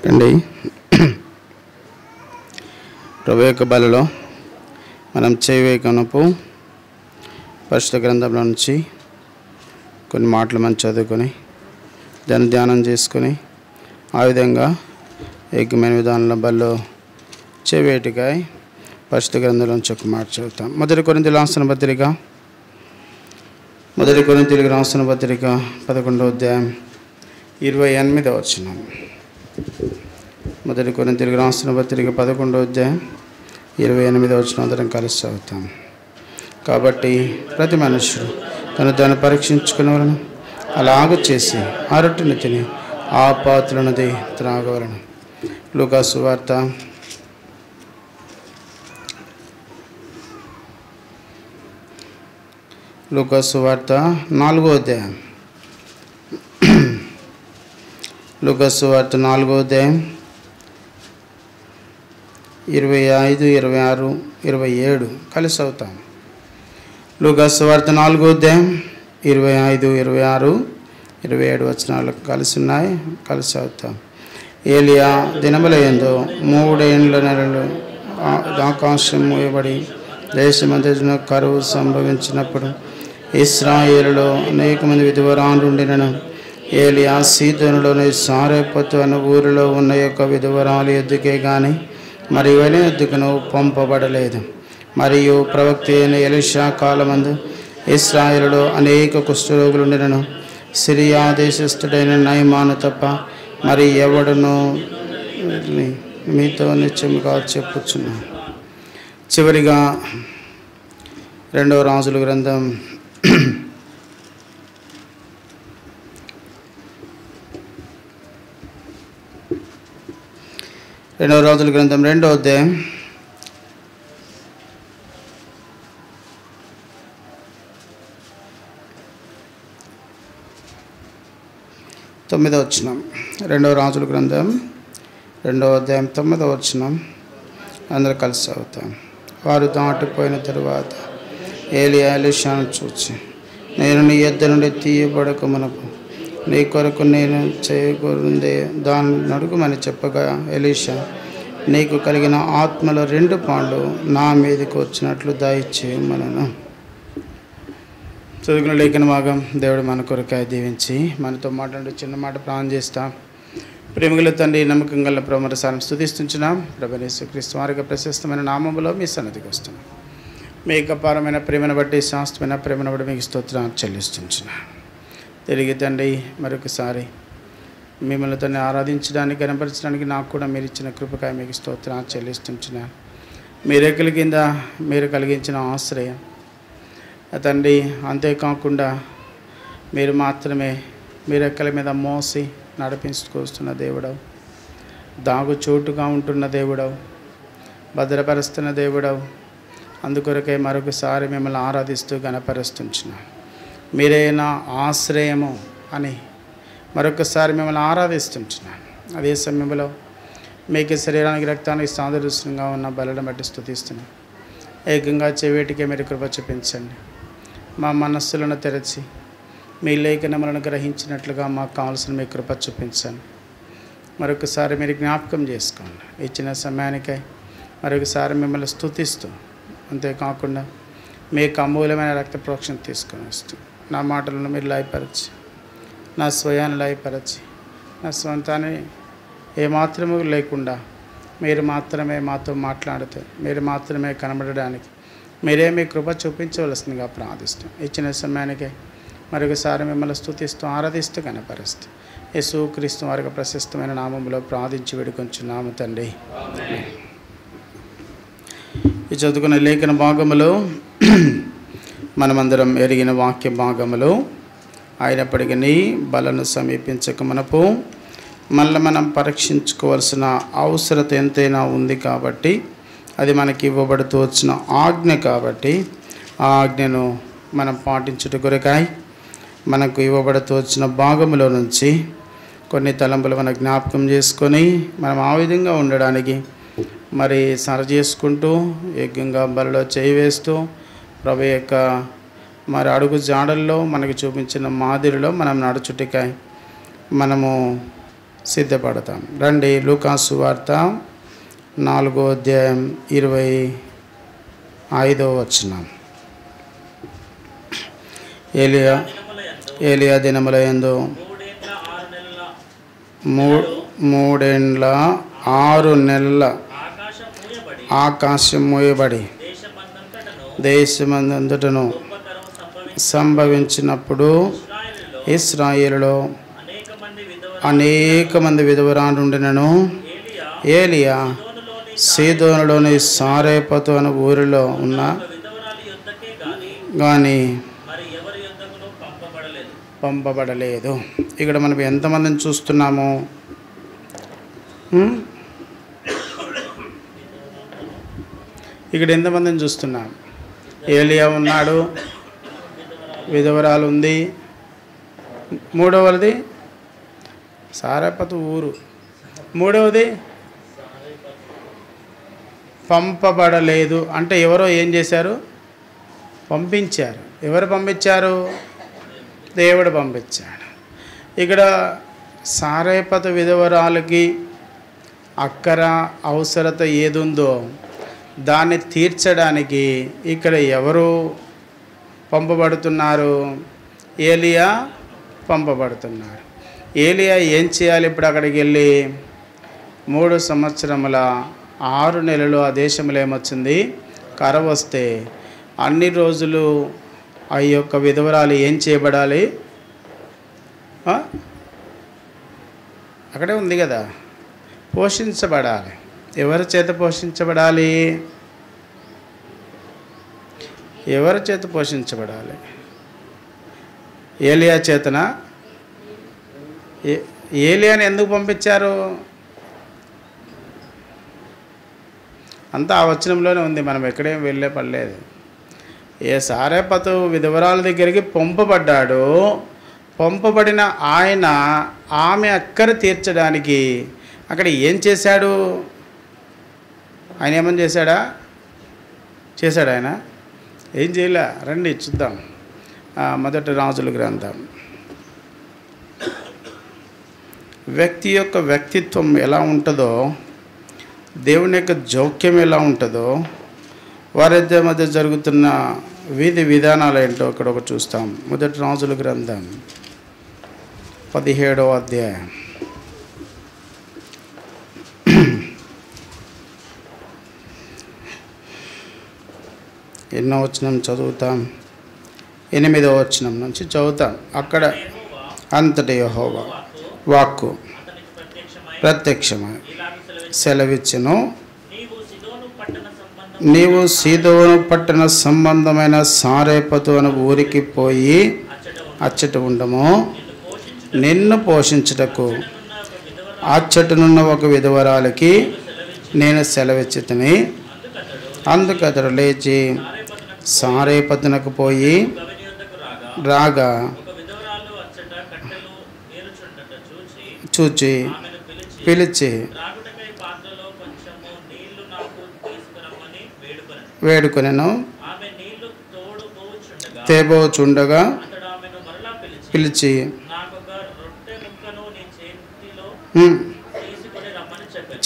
అండి ప్రభు యొక్క బలలో మనం చేయవేకనపు పరిశుద్ధ గ్రంథంలో నుంచి కొన్ని మాటలు మనం చదువుకొని దాన్ని ధ్యానం చేసుకొని ఆ విధంగా ఏకమైన విధానంలో బల్లో చేయవేటికై పరిశుద్ధ గ్రంథంలో నుంచి ఒక మాట చదువుతాం. మొదటి కొరింథీయులకు రాసిన పత్రిక 11వ అధ్యాయం 28వ వచనం. మొదటి కొరింథీయులకు రాసిన పత్రిక 11వ అధ్యాయం 28వ వచనం అందరం కలిసి చదువుతాం. కాబట్టి ప్రతి మనుషుడు తను పరీక్షించుకునేవలను, అలాగ చేసి ఆ రొట్టెను తిని ఆ పాత్రలనుది త్రాగవలను. లూకా సువార్త 4వ అధ్యాయం 25, 26, 27 కలిసి అవుతాం. లూకా సువార్త 4వ అధ్యాయం 25, 26, 27 వచనాలు కలిసి ఉన్నాయి, కలిసి అవుతాం. ఏలియా దినములయందు 3 నెలలు ఆకాశం మూయబడి దేశమంతటను కరువు సంభవించినప్పుడు ఇశ్రాయేలులో అనేక మంది విధవరాలు ఉండినను. ఏలియా సీదోనులోని సారెపతు అనే ఊరిలో ఉన్న యొక్క విధవరాలు ఎద్దుకే కానీ మరి ఎవరి ఎద్దుకును పంపబడలేదు. మరియు ప్రవక్త అయిన ఎలీషా కాలమందు ఇశ్రాయేలులో అనేక కుష్ఠరోగులు ఉండినను. సిరియా దేశస్థుడైన నయమాను తప్ప మరి ఎవడును మీతో నిత్యముగా చెప్పుచున్నాను. చివరిగా 2వ రాజుల గ్రంథం 2వ అధ్యాయం 9వ వచనం. 2వ రాజుల గ్రంథం 2వ అధ్యాయం 9వ వచనం అందరూ కలిసి అవుతాం. వారు దాటిపోయిన తరువాత ఏలియా ఎలీషాను చూచి, నేను నీ యొద్ద నుండి తీయబడక మునుపు నీ కొరకు నేను చేయకూడదే దాన్ని నడుగుమని చెప్పగా ఎలీషా, నీకు కలిగిన ఆత్మలో 2 పాళ్ళు నా మీదకి వచ్చినట్లు దయచేయమనను. చదువుకున్న లేఖన భాగం దేవుడు మన కొరకాయ దీవించి మనతో మాట్లాడి చిన్న మాట ప్రాణం చేస్తాం. ప్రేమగల తండ్రి, నమ్మకం గల ప్రమరసారం స్తుతిస్తుంచున్నాం. ప్రభువైన యేసుక్రీస్తు వారి ప్రశస్తమైన నామములో మీ సన్నిధికి వస్తున్నాం. మీ అపారమైన ప్రేమను బట్టి, శాస్త్రమైన ప్రేమను బట్టి మీకు స్తోత్రాలు చెల్లిస్తుంచున్నాం. తిరిగి తండ్రి మరొకసారి మిమ్మల్ని తను ఆరాధించడానికి, కనపరచడానికి నాకు కూడా మీరు ఇచ్చిన కృపకాయ మీకు స్తోత్రాలు చెల్లిస్తుంచున్నాను. మీరెక్కల కింద మీరు కలిగించిన ఆశ్రయం తండ్రి, అంతేకాకుండా మీరు మాత్రమే మీరెక్కల మీద మోసి నడిపించుకొస్తున్న దేవుడవు, దాగు చోటుగా ఉంటున్న దేవుడవు, భద్రపరుస్తున్న దేవుడవు. అందుకొరకే మరొకసారి మిమ్మల్ని ఆరాధిస్తూ గణపరుస్తుంటున్నాను. మీరే నా ఆశ్రయము అని మరొకసారి మిమ్మల్ని ఆరాధిస్తుంటున్నాను. అదే సమయంలో మీకు శరీరానికి రక్తానికి సాదృశ్యంగా ఉన్న బలను బట్టి స్తుతిస్తున్నాను. ఏకంగా చెవేటికే మీరు కృప చూపించండి. మా మనస్సులను తెరచి మీ లేఖనములను గ్రహించినట్లుగా మాకు కావాల్సిన మీ కృప చూపించండి. మరొకసారి మీరు జ్ఞాపకం చేసుకోండి. ఇచ్చిన సమయానికై మరొకసారి మిమ్మల్ని స్తుతిస్తూ, అంతేకాకుండా మీకు అమూల్యమైన రక్త ప్రోక్షణ తీసుకొని వస్తూ నా మాటలను మీరు లయపరచి, నా స్వయాన్ని లయపరచి, నా స్వంతాన్ని ఏమాత్రము లేకుండా మీరు మాత్రమే మాతో మాట్లాడుతూ, మీరు మాత్రమే కనబడడానికి మీరే మీ కృప చూపించవలసిందిగా ప్రార్థిస్తాం. ఇచ్చిన సమయానికే మరొకసారి మిమ్మల్ని స్తుతిస్తూ, ఆరాధిస్తూ, కనపరుస్తూ యేసుక్రీస్తు వారికి ప్రశస్తమైన నామములో ప్రార్థించి వేడుకొంచున్నాము తండ్రి. ఈ చదువుకున్న లేఖన భాగములో మనమందరం ఎరిగిన వాక్య భాగములో అయినప్పటికీ బలను సమీపించక మనపు మళ్ళీ మనం పరీక్షించుకోవాల్సిన అవసరత ఎంతైనా ఉంది. కాబట్టి అది మనకి ఇవ్వబడుతూ వచ్చిన ఆజ్ఞ. కాబట్టి ఆ ఆజ్ఞను మనం పాటించుట కొరకాయ మనకు ఇవ్వబడుతూ వచ్చిన భాగములో నుంచి కొన్ని తలంపులు మనం జ్ఞాపకం చేసుకొని మనం ఆ విధంగా ఉండడానికి మరి సరి చేసుకుంటూ యజ్ఞంగా బలలో చేయి వేస్తూ ప్రభు యొక్క మరి అడుగు జాడల్లో మనకి చూపించిన మాదిరిలో మనం నడుచుటికాయ మనము సిద్ధపడతాం. రండి, లూకాసు వార్త 4వ అధ్యాయం 25వ వచనం. ఏలియా దినముల యందు 3 నెలల ఆకాశం మూయబడి దేశమందంతటను సంభవించినప్పుడు ఇశ్రాయేలులో అనేక మంది విధవరాలుండినను ఏలియా సీదోనులోని సారేపతు అనే ఊరిలో ఉన్న కానీ పంపబడలేదు. ఇక్కడ మనం ఎంతమందిని చూస్తున్నాము? ఇక్కడ ఎంతమందిని చూస్తున్నాం? ఏలియా ఉన్నాడు, విధవరాలు ఉంది, మూడవది సారేపతు ఊరు, మూడవది పంపబడలేదు. అంటే ఎవరో ఏం చేశారు? పంపించారు. ఎవరు పంపించారు? దేవుడు పంపించాడు. ఇక్కడ సారేపతు విధవరాలకి అక్కర అవసరత ఏదుందో దాన్ని తీర్చడానికి ఇక్కడ ఎవరు పంపబడుతున్నారు? ఏలియా పంపబడుతున్నారు. ఏలియా ఏం చేయాలి? ఇప్పుడు అక్కడికి వెళ్ళి 3 సంవత్సరముల 6 నెలలు ఆ దేశంలో ఏమొచ్చింది? కరువు వస్తే అన్ని రోజులు ఆ యొక్క విధవరాలు ఏం చేయబడాలి? అక్కడే ఉంది కదా, పోషించబడాలి. ఎవరి చేత పోషించబడాలి? ఎవరి చేత పోషించబడాలి? ఏలియా చేతన? ఏలియాని ఎందుకు పంపించారు? అంతా ఆ వచనంలోనే ఉంది, మనం ఎక్కడేం వెళ్ళే పడలేదు. ఏ సారేపతు విధవరాల దగ్గరికి పంపబడ్డాడు. పంపబడిన ఆయన ఆమె అక్కర తీర్చడానికి అక్కడ ఏం చేశాడు? ఆయన ఏమని చేశాడా? ఆయన ఏం చేయలే. రండి చూద్దాం. మొదటి రాజుల గ్రంథం. వ్యక్తి యొక్క వ్యక్తిత్వం ఎలా ఉంటుందో, దేవుని యొక్క జౌక్యం ఎలా ఉంటుందో, వారిద్దరి మధ్య జరుగుతున్న విధి విధానాలు ఏంటో ఇక్కడ ఒక చూస్తాం. మొదటి రాజుల గ్రంథం 17వ అధ్యాయం. ఎన్నో వచనం చదువుతాం? 8వ వచనం నుంచి చదువుతాం. అక్కడ అంతటి యెహోవా వాక్కు ప్రత్యక్షమై సెలవిచ్చెను, నీవు సీదోను పట్టణ సంబంధమైన సారేపతు అనే ఊరికి పోయి అచ్చట ఉండము. నిన్ను పోషించుటకు అచ్చటనున్న ఒక విధవరాలకి నేను సెలవిచ్చితిని. అందుకు అతడు లేచి సారేపతునకు పోయి రాగా చూచి పిలిచి వేడుకొనెను. తేబోచుండగా పిలిచి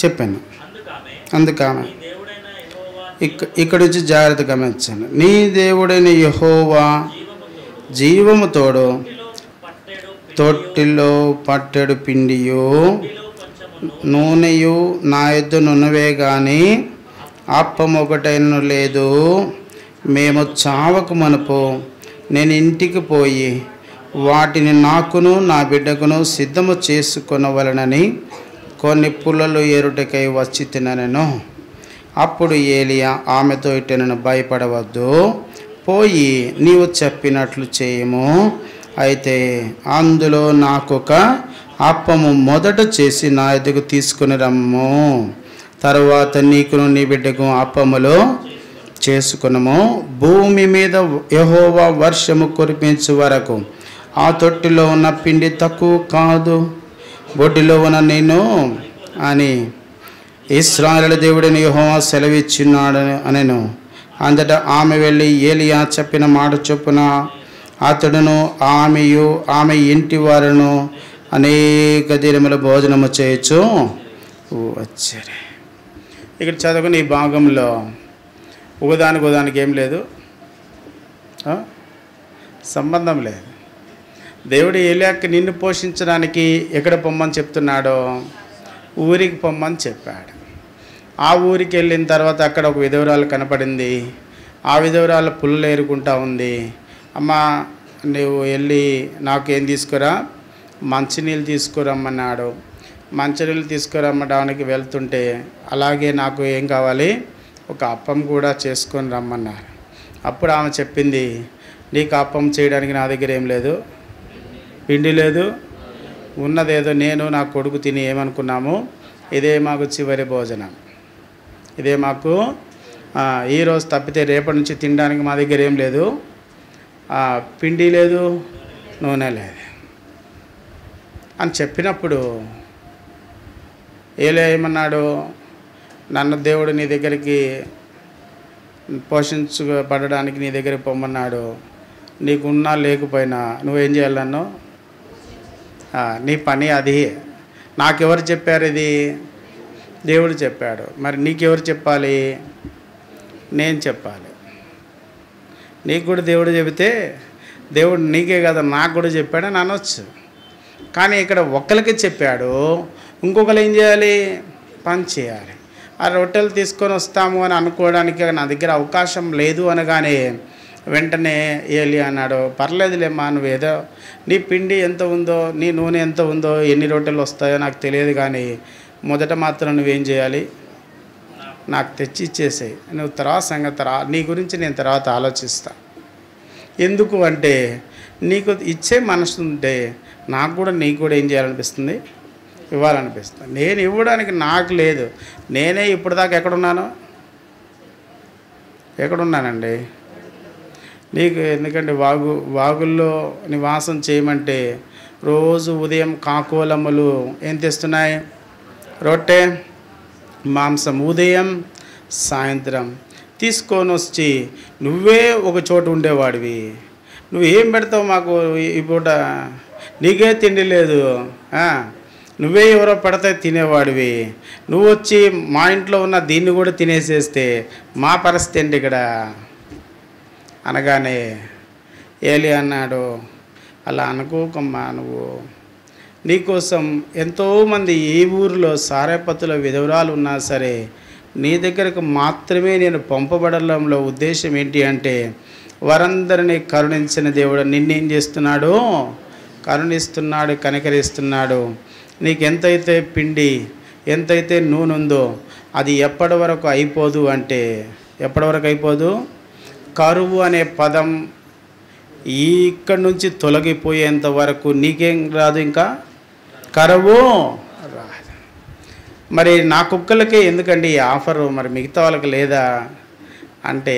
చెప్పాను. అందుకామె ఇక్కడ నుంచి జాగ్రత్త గమనించాను. నీ దేవుడైన యెహోవా జీవము తోడు తొట్టిలో పట్టెడు పిండియు నూనెయు నా యొద్ద నున్నవే గాని అప్పం ఒకటైన లేదు. మేము చావకు మునుపు నేను ఇంటికి పోయి వాటిని నాకును నా బిడ్డకును సిద్ధము చేసుకొనవలనని కొన్ని పుల్లలు ఏరుటకై వచ్చి తిననెను. అప్పుడు ఏలియా ఆమెతో ఇట్టెనను, భయపడవద్దు, పోయి నీవు చెప్పినట్లు చేయము. అయితే అందులో నాకొక అప్పము మొదట చేసి నా ఎదుగు తీసుకుని రమ్ము. తరువాత నీకును నీ బిడ్డకు అప్పములో చేసుకునము. భూమి మీద యెహోవా వర్షము కురిపించు వరకు ఆ తొట్టిలో ఉన్న పిండి తక్కువ కాదు, బొడ్డిలో ఉన్న నేను అని ఇశ్రాయేలు దేవుడైన యెహోవా సెలవిచ్చున్నాడు అనెను. అంతటా ఆమె వెళ్ళి ఏలియా చెప్పిన మాట చొప్పున అతడును ఆమెయు ఆమె ఇంటి వారును అనేక దినముల భోజనము చేయొచ్చు వచ్చారు. ఇక్కడ చదువుకుని ఈ భాగంలో ఒకదానికి ఏం లేదు, సంబంధం లేదు. దేవుడు ఏలియాకి నిన్ను పోషించడానికి ఎక్కడ పొమ్మని చెప్తున్నాడో ఊరికి పొమ్మని చెప్పాడు. ఆ ఊరికి వెళ్ళిన తర్వాత అక్కడ ఒక విధవరాలు కనపడింది. ఆ విధవరాలు పుల్లలు ఏరుకుంటా ఉంది. అమ్మ నువ్వు వెళ్ళి నాకేం తీసుకురా, మంచినీళ్ళు తీసుకురమ్మన్నాడు. మంచినీళ్ళు తీసుకురమ్మడానికి వెళ్తుంటే అలాగే నాకు ఏం కావాలి, ఒక అప్పం కూడా చేసుకొని రమ్మన్నారు. అప్పుడు ఆమె చెప్పింది, నీకు అప్పం చేయడానికి నా దగ్గర ఏం లేదు, పిండి లేదు, ఉన్నదేదో నేను నా కొడుకు తిని ఏమనుకున్నాము, ఇదే మాకు చివరి భోజనం, ఇదే మాకు ఈరోజు తప్పితే రేపటి నుంచి తినడానికి మా దగ్గర ఏం లేదు, పిండి లేదు, నూనె లేదు అని చెప్పినప్పుడు ఏమన్నాడు, నన్ను దేవుడు నీ దగ్గరికి పోషించబడడానికి నీ దగ్గరికి పొమ్మన్నాడు. నీకున్నా లేకపోయినా నువ్వేం చేయాలి, నన్ను నీ పని అది. నాకెవరు చెప్పారు, ఇది దేవుడు చెప్పాడు. మరి నీకెవరు చెప్పాలి, నేను చెప్పాలి. నీకు కూడా దేవుడు చెబితే దేవుడు నీకే కదా నాకు కూడా చెప్పాడని అనొచ్చు. కానీ ఇక్కడ ఒక్కరికి చెప్పాడు, ఇంకొకరు ఏం చేయాలి, పని చేయాలి. ఆ రొట్టెలు తీసుకొని వస్తాము అని అనుకోవడానికి నా దగ్గర అవకాశం లేదు అనగానే వెంటనే ఏలియా అన్నాడు, పర్లేదులేమ్మా, నువ్వేదో నీ పిండి ఎంత ఉందో, నీ నూనె ఎంత ఉందో, ఎన్ని రొట్టెలు వస్తాయో నాకు తెలియదు, కానీ మొదట మాత్రం నువ్వేం చేయాలి, నాకు తెచ్చి ఇచ్చేసేయి. నువ్వు తర్వాత సంగతి నీ గురించి నేను తర్వాత ఆలోచిస్తా. ఎందుకు అంటే నీకు ఇచ్చే మనసు ఉంటే నాకు కూడా నీకు కూడా ఏం చేయాలనిపిస్తుంది, ఇవ్వాలనిపిస్తుంది. నేను ఇవ్వడానికి నాకు లేదు. నేనే ఇప్పటిదాకా ఎక్కడున్నానండి నీకు. ఎందుకంటే వాగుల్లో నివాసం చేయమంటే రోజు ఉదయం కాకోలమ్మలు ఏం తెస్తున్నాయి, రొట్టె మాంసం, ఉదయం సాయంత్రం తీసుకొని వచ్చి నువ్వే ఒక చోట ఉండేవాడివి. నువ్వేం పెడతావు మాకు ఈ పూట, నీకే తిండి లేదు, నువ్వే ఎవరో పెడితే తినేవాడివి. నువ్వు వచ్చి మా ఇంట్లో ఉన్న దీన్ని కూడా తినేసేస్తే మా పరిస్థితి ఏంటి ఇక్కడ అనగానే ఏలియా అన్నాడు, అలా అనుకోకమ్మా, నువ్వు నీకోసం ఎంతోమంది ఈ ఊరిలో సారేపత్తుల విధవరాలు ఉన్నా సరే నీ దగ్గరకు మాత్రమే నేను పంపబడడంలో ఉద్దేశం ఏంటి అంటే, వారందరినీ కరుణించిన దేవుడు నిన్నేం చేస్తున్నాడు, కరుణిస్తున్నాడు, కనికరిస్తున్నాడు. నీకు ఎంతైతే పిండి ఎంతైతే నూనె ఉందో అది ఎప్పటి వరకు అయిపోదు అంటే, ఎప్పటి వరకు అయిపోదు, కరువు అనే పదం ఇక్కడి నుంచి తొలగిపోయేంత వరకు నీకేం రాదు, ఇంకా కరువు రాదు. మరి నా కుక్కలకే ఎందుకండి ఈ ఆఫరు, మరి మిగతా వాళ్ళకి లేదా అంటే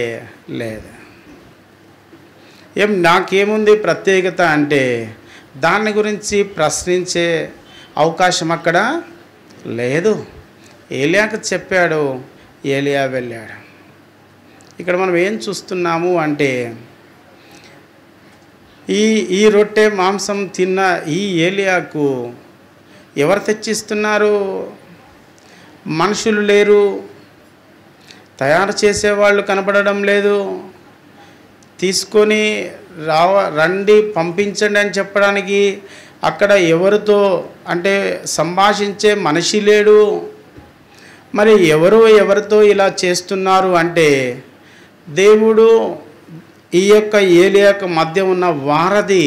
లేదు. నాకేముంది ప్రత్యేకత అంటే దాని గురించి ప్రశ్నించే అవకాశం అక్కడ లేదు. ఏలియాకు చెప్పాడు, ఏలియా వెళ్ళాడు. ఇక్కడ మనం ఏం చూస్తున్నాము అంటే ఈ రొట్టె మాంసం తిన్న ఈ ఏలియాకు ఎవరు తెచ్చిస్తున్నారు, మనుషులు లేరు, తయారు చేసేవాళ్ళు కనపడడం లేదు, తీసుకొని రండి పంపించండి అని చెప్పడానికి అక్కడ ఎవరితో అంటే సంభాషించే మనిషి లేడు. మరి ఎవరితో ఇలా చేస్తున్నారు అంటే దేవుడు ఈ యొక్క ఏలియాకు మధ్య ఉన్న వారధి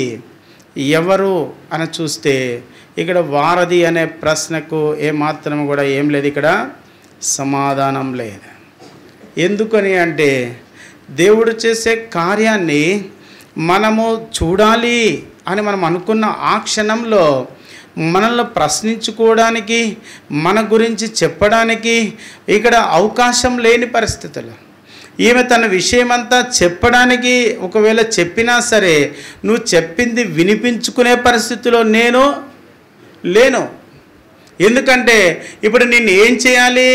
ఎవరు అని చూస్తే ఇక్కడ వారధి అనే ప్రశ్నకు ఏమాత్రం కూడా ఏం లేదు, ఇక్కడ సమాధానం లేదు. ఎందుకని అంటే దేవుడు చేసే కార్యాన్ని మనము చూడాలి అని మనం అనుకున్న ఆ క్షణంలో మనల్ని ప్రశ్నించుకోవడానికి, మన గురించి చెప్పడానికి ఇక్కడ అవకాశం లేని పరిస్థితులు. ఈమె తన విషయమంతా చెప్పడానికి ఒకవేళ చెప్పినా సరే నువ్వు చెప్పింది వినిపించుకునే పరిస్థితిలో నేను లేను. ఎందుకంటే ఇప్పుడు నిన్ను ఏం చేయాలి,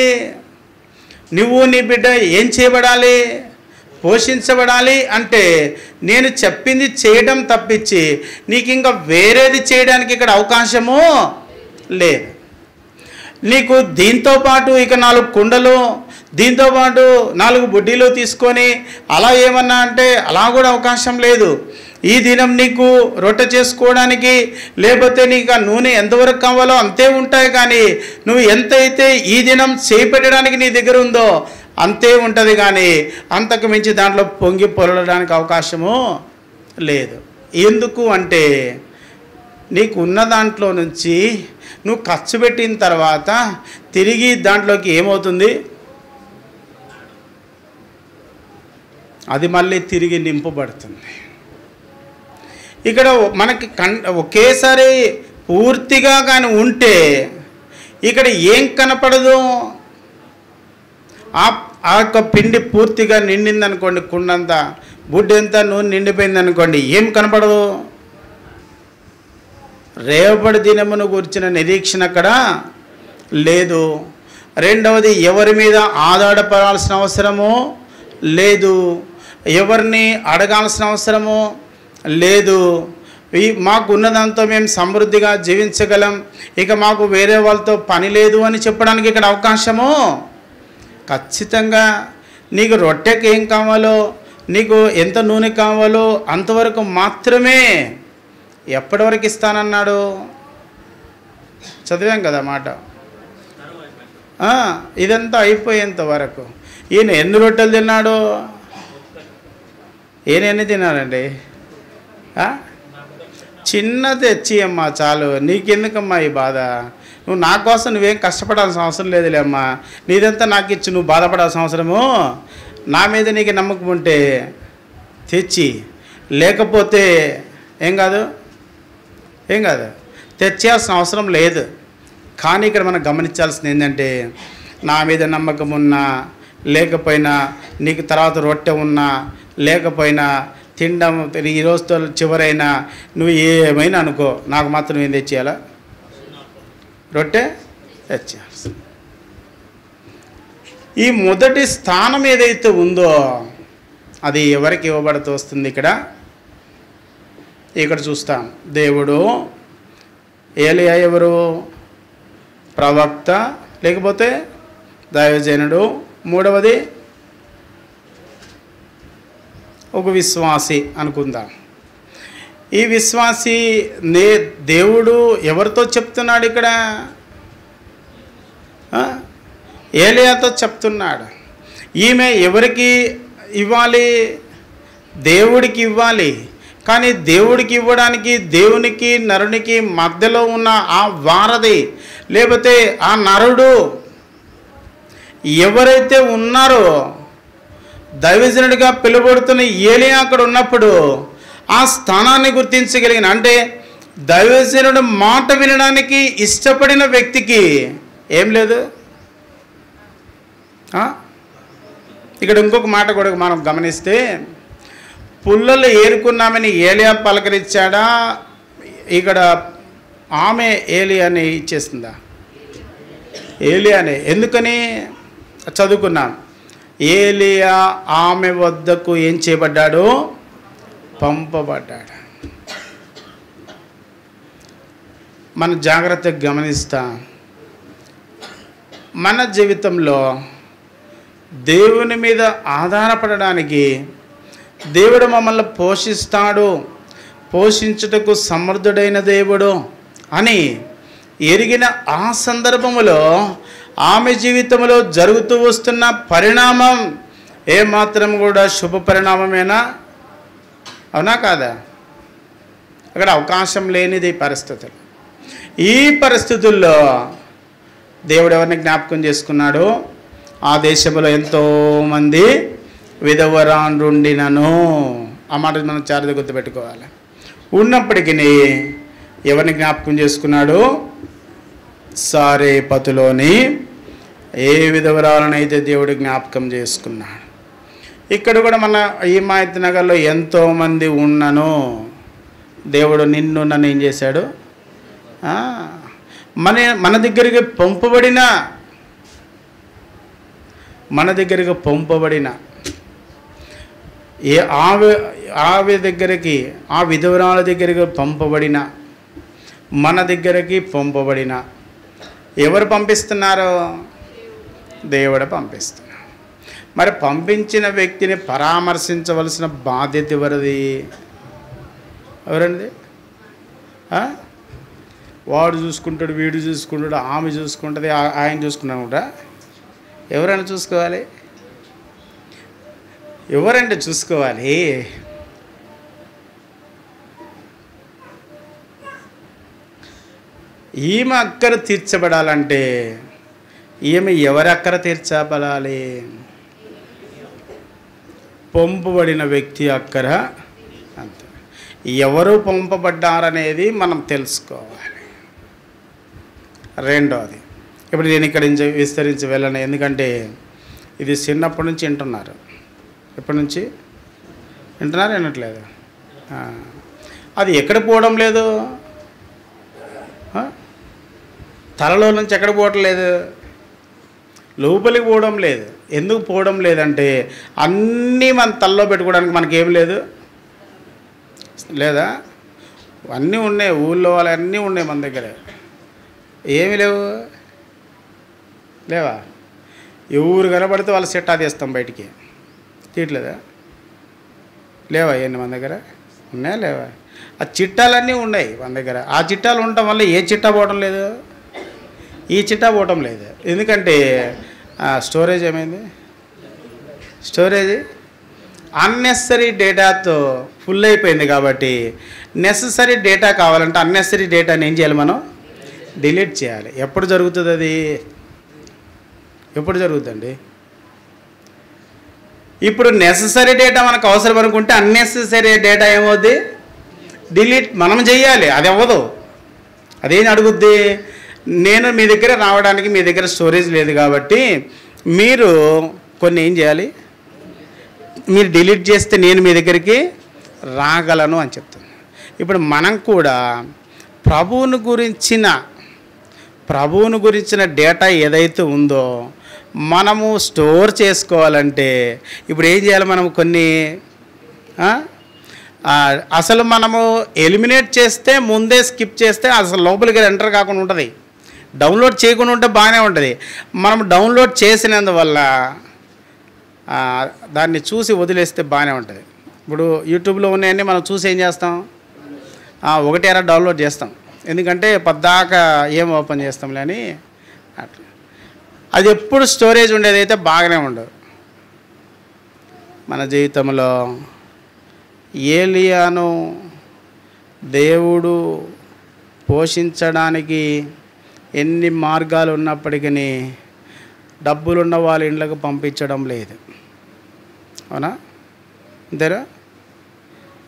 నువ్వు నీ బిడ్డ ఏం చేయబడాలి, పోషించబడాలి అంటే నేను చెప్పింది చేయడం తప్పించి నీకు ఇంకా వేరేది చేయడానికి ఇక్కడ అవకాశము లేదు. నీకు దీంతో పాటు ఇక 4 కుండలు, దీంతో పాటు 4 బుడ్డీలు తీసుకొని అలా ఏమన్నా అంటే అలా కూడా అవకాశం లేదు. ఈ దినం నీకు రొట్టె చేసుకోవడానికి లేకపోతే నీకు ఆ నూనె ఎంతవరకు కావాలో అంతే ఉంటాయి, కానీ నువ్వు ఎంతైతే ఈ దినం చేపెట్టడానికి నీ దగ్గర ఉందో అంతే ఉంటుంది, కానీ అంతకు మించి దాంట్లో పొంగి పొరలడానికి అవకాశము లేదు. ఎందుకు అంటే నీకు ఉన్న దాంట్లో నుంచి నువ్వు ఖర్చు పెట్టిన తర్వాత తిరిగి దాంట్లోకి ఏమవుతుంది, అది మళ్ళీ తిరిగి నింపబడుతుంది. ఇక్కడ మనకి ఒకేసారి పూర్తిగా కానీ ఉంటే ఇక్కడ ఏం కనపడదు. ఆ యొక్క పిండి పూర్తిగా నిండింది అనుకోండి, కుండంతా బుడ్డంతా నూనె నిండిపోయింది అనుకోండి, ఏం కనపడదు. రేపటి దినమును గురించిన నిరీక్షణ అక్కడ లేదు. రెండవది, ఎవరి మీద ఆధారపడాల్సిన అవసరము లేదు, ఎవరిని అడగాల్సిన అవసరము లేదు. మాకు ఉన్నదాంతో మేము సమృద్ధిగా జీవించగలం, ఇక మాకు వేరే వాళ్ళతో పని లేదు అని చెప్పడానికి ఇక్కడ అవకాశము ఖచ్చితంగా. నీకు రొట్టెకి ఏం కావాలో, నీకు ఎంత నూనె కావాలో అంతవరకు మాత్రమే. ఎప్పటి వరకు ఇస్తానన్నాడు, చదివాం కదా మాట. ఇదంతా అయిపోయేంత వరకు. ఈయన ఎన్ని రొట్టెలు తిన్నాడు, ఈయన ఎన్ని తిన్నాడండి? చిన్న తెచ్చి అమ్మా చాలు, నీకెందుకమ్మా ఈ బాధ? నువ్వు నా కోసం నువ్వేం కష్టపడాల్సిన అవసరం లేదులే అమ్మా, నీదంతా నాకు ఇచ్చి నువ్వు బాధపడాల్సిన అవసరము, నా మీద నీకు నమ్మకం ఉంటే తెచ్చి, లేకపోతే ఏం కాదు తెచ్చేయాల్సిన అవసరం లేదు. కానీ ఇక్కడ మనం గమనించాల్సింది ఏంటంటే, నా మీద నమ్మకం ఉన్నా లేకపోయినా, నీకు తర్వాత రొట్టె ఉన్నా లేకపోయినా, తినడం ఈ రోజుతో చివరైనా, నువ్వు ఏమైనా అనుకో, నాకు మాత్రం ఏం తెచ్చేయాలా? రొట్టె తెచ్చేయాల్సి. ఈ మొదటి స్థానం ఏదైతే ఉందో అది ఎవరికి ఇవ్వబడుతూ వస్తుంది? ఇక్కడ చూస్తాం. దేవుడు, ఏలియా ఎవరు? ప్రవక్త లేకపోతే దైవజనుడు. మూడవది ఒక విశ్వాసి అనుకుందాం. ఈ విశ్వాసి దేవుడు ఎవరితో చెప్తున్నాడు? ఇక్కడ ఏలియాతో చెప్తున్నాడు. ఈమె ఎవరికి ఇవ్వాలి? దేవుడికి ఇవ్వాలి. కానీ దేవుడికి ఇవ్వడానికి దేవునికి నరునికి మధ్యలో ఉన్న ఆ వారధి లేకపోతే ఆ నరుడు ఎవరైతే ఉన్నారో, దైవజనుడిగా పిలువబడుతున్న ఏలియా అక్కడ ఉన్నప్పుడు ఆ స్థానాన్ని గుర్తించగలిగిన, అంటే దైవజనుడు మాట వినడానికి ఇష్టపడిన వ్యక్తికి ఏం లేదు. ఇక్కడ ఇంకొక మాట కూడా మనం గమనిస్తే, పుల్లలు ఏరుకున్నామని ఏలియా పలకరించాడా? ఇక్కడ ఆమె ఏలియాని ఇచ్చేస్తుందా? ఏలియానే. ఎందుకని చదువుకున్నాం. ఏలియా ఆమె వద్దకు ఏం చేయబడ్డాడు? పంపబడ్డాడు. మనం జాగ్రత్తగా గమనిస్తాం. మన జీవితంలో దేవుని మీద ఆధారపడడానికి దేవుడు మమ్మల్ని పోషిస్తాడు, పోషించుటకు సమర్థుడైన దేవుడు అని ఎరిగిన ఆ సందర్భంలో ఆమె జీవితంలో జరుగుతూ వస్తున్న పరిణామం ఏమాత్రం కూడా శుభ పరిణామమేనా? అవునా కాదా? అక్కడ అవకాశం లేనిది పరిస్థితులు. ఈ పరిస్థితుల్లో దేవుడు ఎవరిని జ్ఞాపకం చేసుకున్నాడు? ఆ దేశంలో ఎంతోమంది విధవరాండ్రుండినను. ఆ మాట మనం చాలా గుర్తుపెట్టుకోవాలి. ఉన్నప్పటికీ ఎవరిని జ్ఞాపకం చేసుకున్నాడు? సారేపతులోని ఏ విధవరాలనైతే దేవుడు జ్ఞాపకం చేసుకున్నాడు. ఇక్కడ కూడా మన హిమాయత్ నగర్లో ఎంతోమంది ఉన్నను. దేవుడు నిన్ను నన్ను ఏం చేశాడు? మన దగ్గరికి పంపబడిన ఏ ఆమె దగ్గరికి, ఆ విధవరాల దగ్గరికి పంపబడిన, మన దగ్గరికి పంపబడిన ఎవరు పంపిస్తున్నారో? దేవుడు పంపిస్తున్నారు. మరి పంపించిన వ్యక్తిని పరామర్శించవలసిన బాధ్యత ఎవరిది? ఎవరండి? వాడు చూసుకుంటాడు, వీడు చూసుకుంటాడు, ఆమె చూసుకుంటుంది, ఆయన చూసుకున్నాను కూడా. ఎవరైనా చూసుకోవాలి? ఎవరంటే చూసుకోవాలి? ఈమె అక్కర తీర్చబడాలంటే ఈమె ఎవరి అక్కర తీర్చబడాలి? పంపబడిన వ్యక్తి అక్కర. అంతే. ఎవరు పంపబడ్డారనేది మనం తెలుసుకోవాలి. రెండోది, ఇప్పుడు నేను ఇక్కడి నుంచి విస్తరించి వెళ్ళను, ఎందుకంటే ఇది చిన్నప్పటి నుంచి వింటున్నారు. ఎప్పటి నుంచి వింటున్నారు? వినట్లేదు. అది ఎక్కడ పోవడం లేదు, తలలో నుంచి ఎక్కడ పోవటం లేదు, లోపలికి పోవడం లేదు. ఎందుకు పోవడం లేదంటే అన్నీ మన తలలో పెట్టుకోవడానికి మనకేం లేదు లేదా? అన్నీ ఉన్నాయి, ఊళ్ళో వాళ్ళన్నీ ఉన్నాయి మన దగ్గర. ఏమి లేవా? ఎవరు కనబడితే వాళ్ళ సెట్టా తీస్తాం బయటికి, తీయట్లేదా? లేవా? ఏంటి మన దగ్గర ఉన్నాయా లేవా? ఆ చిట్టాలన్నీ ఉన్నాయి మన దగ్గర. ఆ చిట్టాలు ఉండటం వల్ల ఏ చిట్టా పోవటం లేదు, ఈ చిట్టా పోవటం లేదు. ఎందుకంటే స్టోరేజ్ ఏమైంది? స్టోరేజ్ అన్నెసరీ డేటాతో ఫుల్ అయిపోయింది. కాబట్టి నెససరీ డేటా కావాలంటే అన్నెసరీ డేటాని ఏం చేయాలి? మనం డిలీట్ చేయాలి. ఎప్పుడు జరుగుతుంది అది? ఎప్పుడు జరుగుతుందండి? ఇప్పుడు నెససరీ డేటా మనకు అవసరం అనుకుంటే అన్నెసరీ డేటా ఏమవుద్ది? డిలీట్ మనం చేయాలి. అది అవ్వదు. అదేం అడుగుద్ది? నేను మీ దగ్గర రావడానికి మీ దగ్గర స్టోరేజ్ లేదు కాబట్టి మీరు కొన్ని ఏం చేయాలి? మీరు డిలీట్ చేస్తే నేను మీ దగ్గరికి రాగలను అని చెప్తాను. ఇప్పుడు మనం కూడా ప్రభువును గురించిన డేటా ఏదైతే ఉందో మనము స్టోర్ చేసుకోవాలంటే ఇప్పుడు ఏం చేయాలి? మనం కొన్ని అసలు మనము ఎలిమినేట్ చేస్తే, ముందే స్కిప్ చేస్తే అసలు లోపలికి ఎంటర్ కాకుండా ఉంటుంది. డౌన్లోడ్ చేయకుండా ఉంటే బాగానే ఉంటుంది. మనం డౌన్లోడ్ చేసినందువల్ల దాన్ని చూసి వదిలేస్తే బాగానే ఉంటుంది. ఇప్పుడు యూట్యూబ్లో ఉన్నాయన్నీ మనం చూసి ఏం చేస్తాం? ఒకటి అరా డౌన్లోడ్ చేస్తాం. ఎందుకంటే పద్దాక ఏం ఓపెన్ చేస్తాంలే అని. అట్లా అది ఎప్పుడు స్టోరేజ్ ఉండేదైతే బాగానే ఉండదు. మన జీవితంలో ఏలియాను దేవుడు పోషించడానికి ఎన్ని మార్గాలు ఉన్నప్పటికీ డబ్బులున్న వాళ్ళ ఇళ్ళకు పంపించడం లేదు. అవునా? అంతేనా?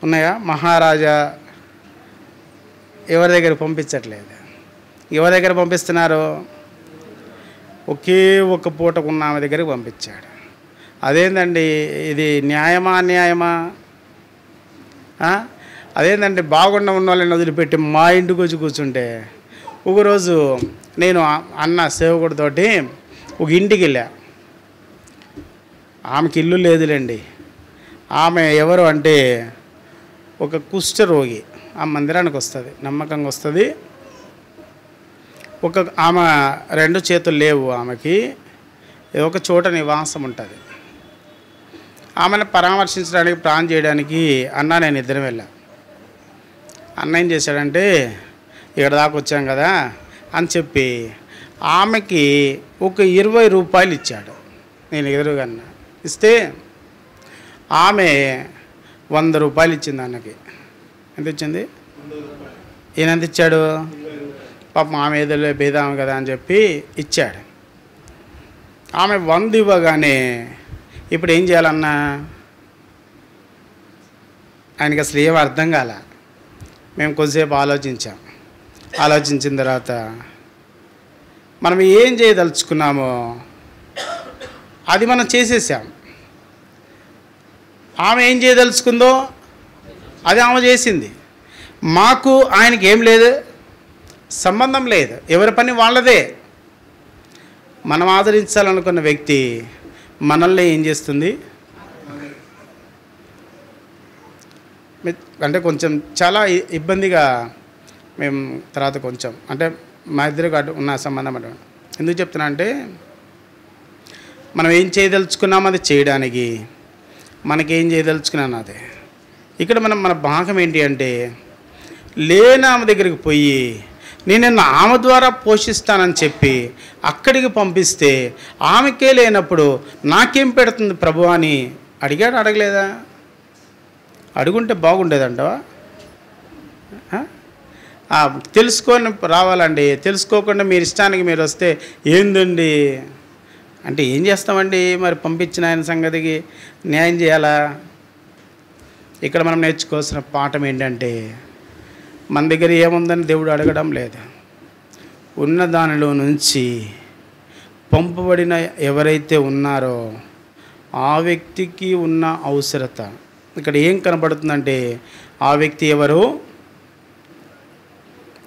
ఉన్నాయా? మహారాజా ఎవరి దగ్గర పంపించట్లేదు. ఎవరి దగ్గర పంపిస్తున్నారు? ఒకే ఒక పూటకున్న ఆమె దగ్గరికి పంపించాడు. అదేందండి ఇది? న్యాయమా అన్యాయమా? అదేంటంటే బాగుండ ఉన్న వాళ్ళని వదిలిపెట్టి మా ఇంటికి వచ్చి కూర్చుంటే. ఒకరోజు నేను అన్న సేవకుడితోటి ఒక ఇంటికి వెళ్ళా. ఆమెకి ఇల్లు లేదులేండి. ఆమె ఎవరు అంటే ఒక కుష్ఠరోగి. ఆ మందిరానికి వస్తుంది, నమ్మకంగా వస్తుంది. ఆమె 2 చేతులు లేవు ఆమెకి. ఒక చోట నివాసం ఉంటుంది. ఆమెను పరామర్శించడానికి, ప్రాణం చేయడానికి అన్న నేను ఇద్దరం వెళ్ళా. అన్న ఏం చేశాడంటే ఇక్కడ దాకా వచ్చాం కదా అని చెప్పి ఆమెకి ఒక 20 రూపాయలు ఇచ్చాడు. నేను ఎదురుగా ఇస్తే ఆమె 100 రూపాయలు ఇచ్చింది అన్నకి. ఎంత ఇచ్చింది? ఈయన ఎంత ఇచ్చాడు? పాపం ఆమె ఏదో బేదాము కదా అని చెప్పి ఇచ్చాడు. ఆమె 100 ఇవ్వగానే ఇప్పుడు ఏం చేయాలన్నా ఆయనకి అసలు ఏం అర్థం కాల. మేము కొద్దిసేపు ఆలోచించిన తర్వాత మనం ఏం చేయదలుచుకున్నామో అది మనం చేసేసాం. ఆమె ఏం చేయదలుచుకుందో అది ఆమె చేసింది. మాకు ఆయనకి ఏం లేదు, సంబంధం లేదు. ఎవరి పని వాళ్ళదే. మనం ఆదరించాలనుకున్న వ్యక్తి మనల్ని ఏం చేస్తుంది? అంటే కొంచెం చాలా ఇబ్బందిగా మేము తర్వాత కొంచెం అంటే మా ఇద్దరికి అటు ఉన్న సంబంధం అటు ఎందుకు చెప్తున్నా అంటే మనం ఏం చేయదలుచుకున్నాం అది చేయడానికి మనకేం చేయదలుచుకున్నాను అదే ఇక్కడ మన భాగం ఏంటి అంటే లేని ఆమె దగ్గరికి పోయి నేను ఆమె ద్వారా పోషిస్తానని చెప్పి అక్కడికి పంపిస్తే ఆమెకే లేనప్పుడు నాకేం పెడుతుంది ప్రభు అని అడిగాడు అడగలేదా? అడుగుంటే బాగుండేదంటవా? తెలుసుకొని రావాలండి. తెలుసుకోకుండా మీరు ఇష్టానికి మీరు వస్తే ఏందండి అంటే ఏం చేస్తామండి? మరి పంపించిన ఆయన సంగతికి న్యాయం చేయాలా? ఇక్కడ మనం నేర్చుకోవాల్సిన పాఠం ఏంటంటే మన దగ్గర ఏముందని దేవుడు అడగడం లేదు. ఉన్న దానిలో నుంచి పంపబడిన ఎవరైతే ఉన్నారో ఆ వ్యక్తికి ఉన్న అవసరత ఇక్కడ ఏం కనబడుతుందంటే ఆ వ్యక్తి ఎవరు?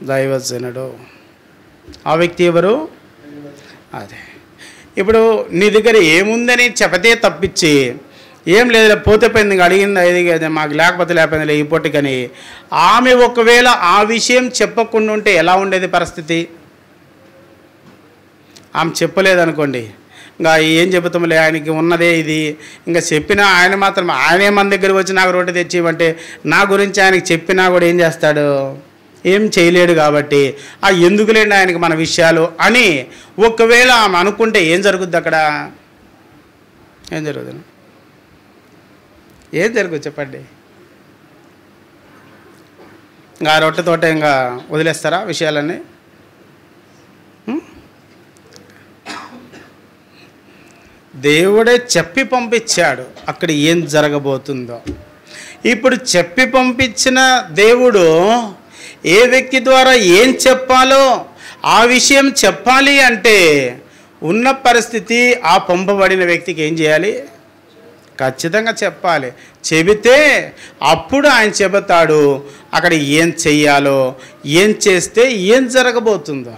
దైవజనుడు. ఆ వ్యక్తి ఎవరు? అదే. ఇప్పుడు నీ దగ్గర ఏముందని చెప్పతే తప్పించి ఏం లేదు పోతే పోయింది అడిగింది అది మాకు లేకపోతే ఈ పొట్టికని ఆమె ఒకవేళ ఆ విషయం చెప్పకుండా ఉంటే ఎలా ఉండేది పరిస్థితి? ఆమె చెప్పలేదనుకోండి, ఇంకా ఏం చెబుతాంలే ఆయనకి ఉన్నదే ఇది, ఇంకా చెప్పినా ఆయన మాత్రం ఆయనే మన దగ్గరికి వచ్చి నాకు రొట్టె తెచ్చివ్వంటే నా గురించి ఆయనకి చెప్పినా కూడా ఏం చేస్తాడు? ఏం చేయలేడు. కాబట్టి ఎందుకులేండి ఆయనకి మన విషయాలు అని ఒకవేళ ఆమె అనుకుంటే ఏం జరుగుద్ది అక్కడ? ఏం జరుగుతుంది? ఏం జరుగుతుంది చెప్పండి? ఇంకా ఆ రొట్టెతోట ఇంకా వదిలేస్తారా విషయాలన్నీ? దేవుడే చెప్పి పంపించాడు అక్కడ ఏం జరగబోతుందో. ఇప్పుడు చెప్పి పంపించిన దేవుడు ఏ వ్యక్తి ద్వారా ఏం చెప్పాలో ఆ విషయం చెప్పాలి అంటే ఉన్న పరిస్థితి ఆ పంపబడిన వ్యక్తికి ఏం చేయాలి? ఖచ్చితంగా చెప్పాలి. చెబితే అప్పుడు ఆయన చెబుతాడు అక్కడ ఏం చెయ్యాలో, ఏం చేస్తే ఏం జరగబోతుందో.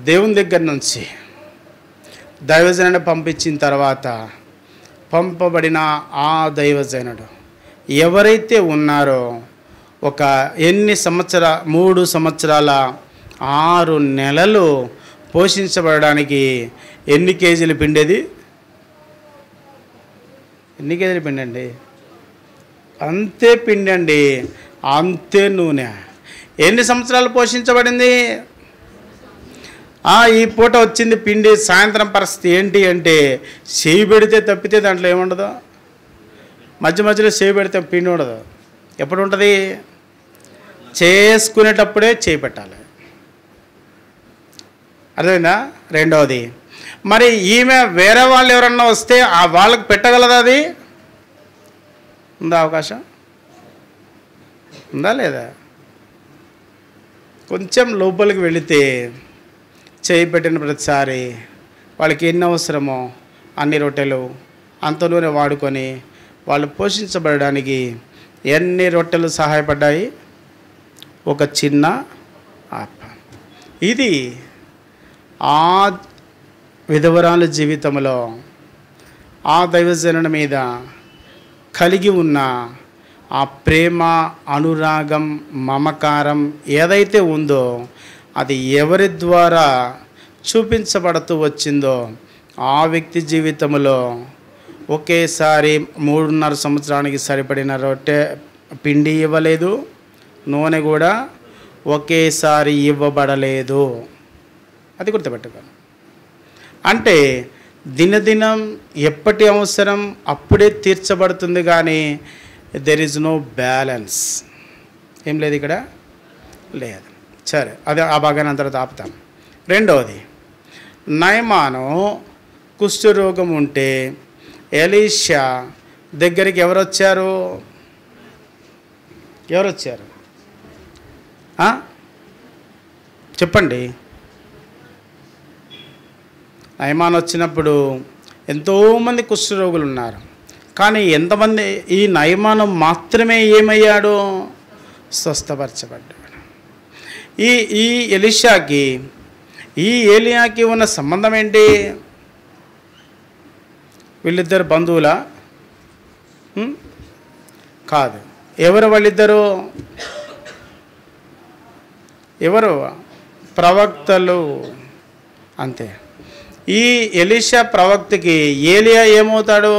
దేవుని దగ్గర నుంచి దైవజనుడు పంపించిన తర్వాత పంపబడిన ఆ దైవజనుడు ఎవరైతే ఉన్నారో ఒక 3 సంవత్సరాల 6 నెలలు పోషించబడడానికి ఎన్ని కేజీలు పిండేది? ఎన్ని కేజీలు పిండండి? అంతే పిండండి, అంతే నూనె. ఎన్ని సంవత్సరాలు పోషించబడింది? ఈ పూట వచ్చింది పిండి. సాయంత్రం పరిస్థితి ఏంటి అంటే చేయి పెడితే తప్పితే దాంట్లో ఏముండదు. మధ్యలో చేయి పెడితే పిండి ఉండదు. ఎప్పుడు ఉంటుంది? చేసుకునేటప్పుడే చేయి పెట్టాలి. అర్థమైందా? రెండవది, మరి ఈమె వేరే వాళ్ళు ఎవరన్నా వస్తే వాళ్ళకి పెట్టగలదా? అది ఉందా? అవకాశం ఉందా లేదా? కొంచెం లోపలికి వెళితే చేయి పెట్టిన ప్రతిసారి వాళ్ళకి ఎన్ని అవసరమో అన్ని రొట్టెలు అంతలోనే వాడుకొని వాళ్ళు పోషించబడడానికి ఎన్ని రొట్టెలు సహాయపడ్డాయి? ఒక చిన్న ఆప. ఇది ఆ విధవరాలు జీవితంలో ఆ దైవజనుడి మీద కలిగి ఉన్న ఆ ప్రేమ, అనురాగం, మమకారం ఏదైతే ఉందో అది ఎవరి ద్వారా చూపించబడుతూ వచ్చిందో ఆ వ్యక్తి జీవితంలో ఒకేసారి 3.5 సంవత్సరానికి సరిపడిన రొట్టె పిండి ఇవ్వలేదు, నూనె కూడా ఒకేసారి ఇవ్వబడలేదు. అది గుర్తుపెట్టుకోండి. అంటే దినదినం ఎప్పటి అవసరం అప్పుడే తీర్చబడుతుంది, కానీ దెర్ ఈజ్ నో బ్యాలెన్స్. ఏం లేదు ఇక్కడ, లేదు. సరే, అదే ఆ భాగాన్ని అంతలో ఆపుతాం. రెండవది, నయమాను కుష్ఠరోగం ఉంటే ఎలీషా దగ్గరికి ఎవరు వచ్చారు? చెప్పండి. నయమాను వచ్చినప్పుడు ఎంతోమంది కుష్ఠరోగులు ఉన్నారు, కానీ ఎంతమంది? ఈ నయమాను మాత్రమే ఏమయ్యాడు? స్వస్థపరచబడ్డాడు. ఈ ఎలీషాకి ఈ ఏలియాకి ఉన్న సంబంధం ఏంటి? వీళ్ళిద్దరు బంధువులా? కాదు. ఎవరు వాళ్ళిద్దరు? ఎవరు? ప్రవక్తలు. అంతే. ఈ ఎలీషా ప్రవక్తకి ఏలియా ఏమవుతాడు?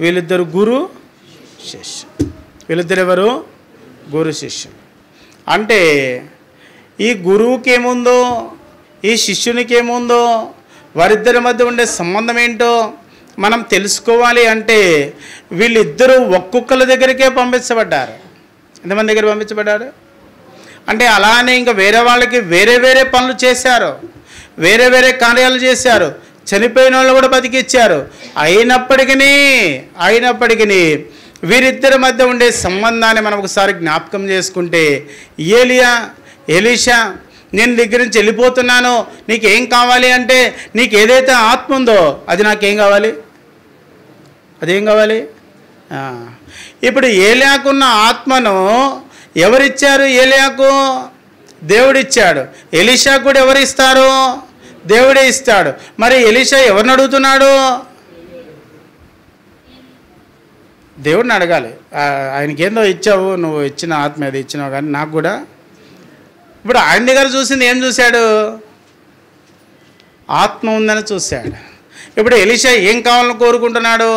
వీళ్ళిద్దరు గురు శిష్యు. వీళ్ళిద్దరు ఎవరు? గురు శిష్యులు. అంటే ఈ గురువుకి ఏముందో, ఈ శిష్యునికి ఏముందో, వారిద్దరి మధ్య ఉండే సంబంధం ఏంటో మనం తెలుసుకోవాలి అంటే వీళ్ళిద్దరూ ఒక్కొక్కరి దగ్గరికే పంపించబడ్డారు. ఎంతమంది దగ్గర పంపించబడ్డారు? అంటే అలానే ఇంకా వేరే వాళ్ళకి వేరే వేరే పనులు చేశారు, వేరే వేరే కార్యాలు చేశారు, చనిపోయిన వాళ్ళు కూడా బతికిచ్చారు. అయినప్పటికీ వీరిద్దరి మధ్య ఉండే సంబంధాన్ని మనం ఒకసారి జ్ఞాపకం చేసుకుంటే, ఎలీషా నేను దగ్గర నుంచి వెళ్ళిపోతున్నాను, నీకేం కావాలి అంటే, నీకు ఏదైతే ఆత్మ ఉందో అది నాకేం కావాలి? అదేం కావాలి? ఇప్పుడు ఏలియాకున్న ఆత్మను ఎవరిచ్చారు? ఏలియాకు దేవుడిచ్చాడు. ఎలీషా కూడా ఎవరు ఇస్తారు? దేవుడే ఇస్తాడు. మరి ఎలీషా ఎవరిని అడుగుతున్నాడు? దేవుడిని అడగాలి. ఆయనకేందో ఇచ్చావు, నువ్వు ఇచ్చిన ఆత్మ ఏదో ఇచ్చినావు, కానీ నాకు కూడా. ఇప్పుడు ఆయన దగ్గర చూసింది ఏం చూశాడు? ఆత్మ ఉందని చూశాడు. ఇప్పుడు ఎలీషా ఏం కావాలని కోరుకుంటున్నాడు?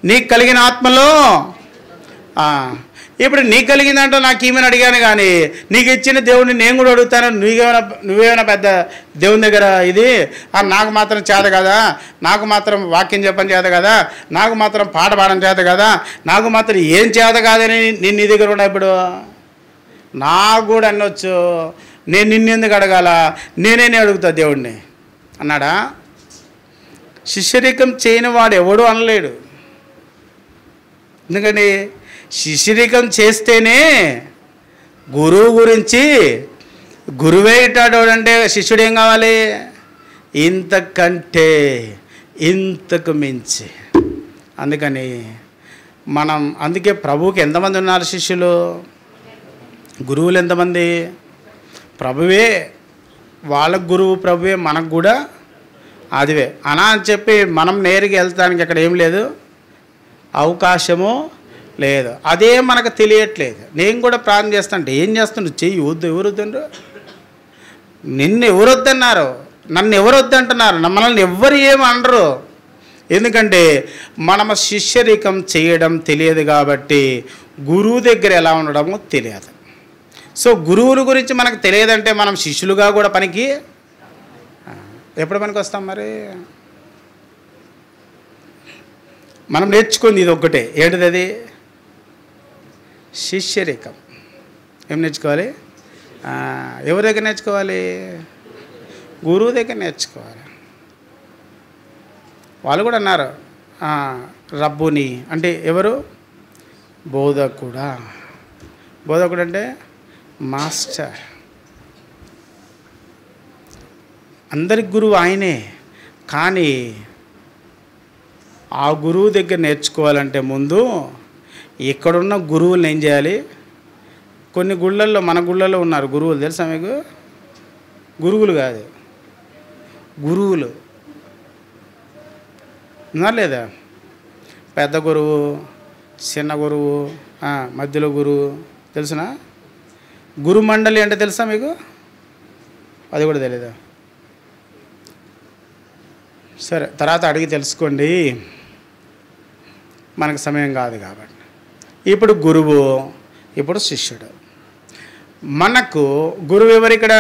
నీకు కలిగిన ఆత్మలో ఇప్పుడు నీకు కలిగిందంటే నాకు ఈమెను అడిగాను, కానీ నీకు ఇచ్చిన దేవుడిని నేను కూడా అడుగుతాను. నువ్వేమైనా పెద్ద దేవుని దగ్గర ఇది నాకు మాత్రం చేత కదా, నాకు మాత్రం వాక్యం చెప్పని చేత కదా, నాకు మాత్రం పాట పాడడం చేత కదా, నాకు మాత్రం ఏం చేత కాదని నేను నీ దగ్గర ఉన్నా. ఇప్పుడు నాకు కూడా అనొచ్చు, నేను నిన్నెందుకు అడగాల, నేనే అడుగుతా దేవుడిని అన్నాడా? శిష్యరికం చేయని వాడు ఎవడు అనలేడు. ఎందుకని? శిష్యరికం చేస్తేనే గురువు గురించి గురువే ఇట్టాడు అంటే శిష్యుడు ఏం కావాలి? ఇంతకంటే ఇంతకు మించి. అందుకే ప్రభువుకి ఎంతమంది ఉన్నారు శిష్యులు? గురువులు ఎంతమంది? ప్రభువే. వాళ్ళకు గురువు ప్రభువే, మనకు కూడా అదివే అనా అని చెప్పి మనం నేరుగా వెళ్తానికి అక్కడ ఏం లేదు, అవకాశము లేదు. అదే మనకు తెలియట్లేదు. నేను కూడా ప్రార్థన చేస్తాను, ఏం చేస్తుండ్రు? చెయ్యి వద్దు. ఎవరు వద్దండ్రు? నిన్ను ఎవరు వద్దన్నారు? నన్ను ఎవరు వద్దంటున్నారు? మనల్ని ఎవ్వరు ఏమనరు. ఎందుకంటే మనము శిష్యరికం చేయడం తెలియదు కాబట్టి గురువు దగ్గర ఎలా ఉండడమో తెలియదు. సో గురువుల గురించి మనకు తెలియదంటే మనం శిష్యులుగా కూడా పనికి ఎప్పుడు పనికి వస్తాం? మరి మనం నేర్చుకుంది ఇది ఒక్కటే. ఏంటిది అది? శిష్యరికం. ఏం నేర్చుకోవాలి? ఎవరి దగ్గర నేర్చుకోవాలి? గురువు దగ్గర నేర్చుకోవాలి. వాళ్ళు కూడా అన్నారు రబ్బుని అంటే ఎవరు? బోధకుడా. బోధకుడు అంటే మాస్టర్. అందరికి గురువు ఆయనే. కానీ ఆ గురువు దగ్గర నేర్చుకోవాలంటే ముందు ఇక్కడున్న గురువులను ఏం చేయాలి? కొన్ని గుళ్ళల్లో, మన గుళ్ళల్లో ఉన్నారు గురువులు, తెలుసా మీకు? గురువులు కాదు, గురువులు ఉన్నారు లేదా? పెద్ద గురువు, చిన్న గురువు, మధ్యలో గురువు, తెలుసునా? గురు మండలి అంటే తెలుసా మీకు? అది కూడా తెలీదా? సరే, తర్వాత అడిగి తెలుసుకోండి, మనకు సమయం కాదు కాబట్టి. ఇప్పుడు గురువు, ఇప్పుడు శిష్యుడు. మనకు గురువు ఎవరు ఇక్కడ?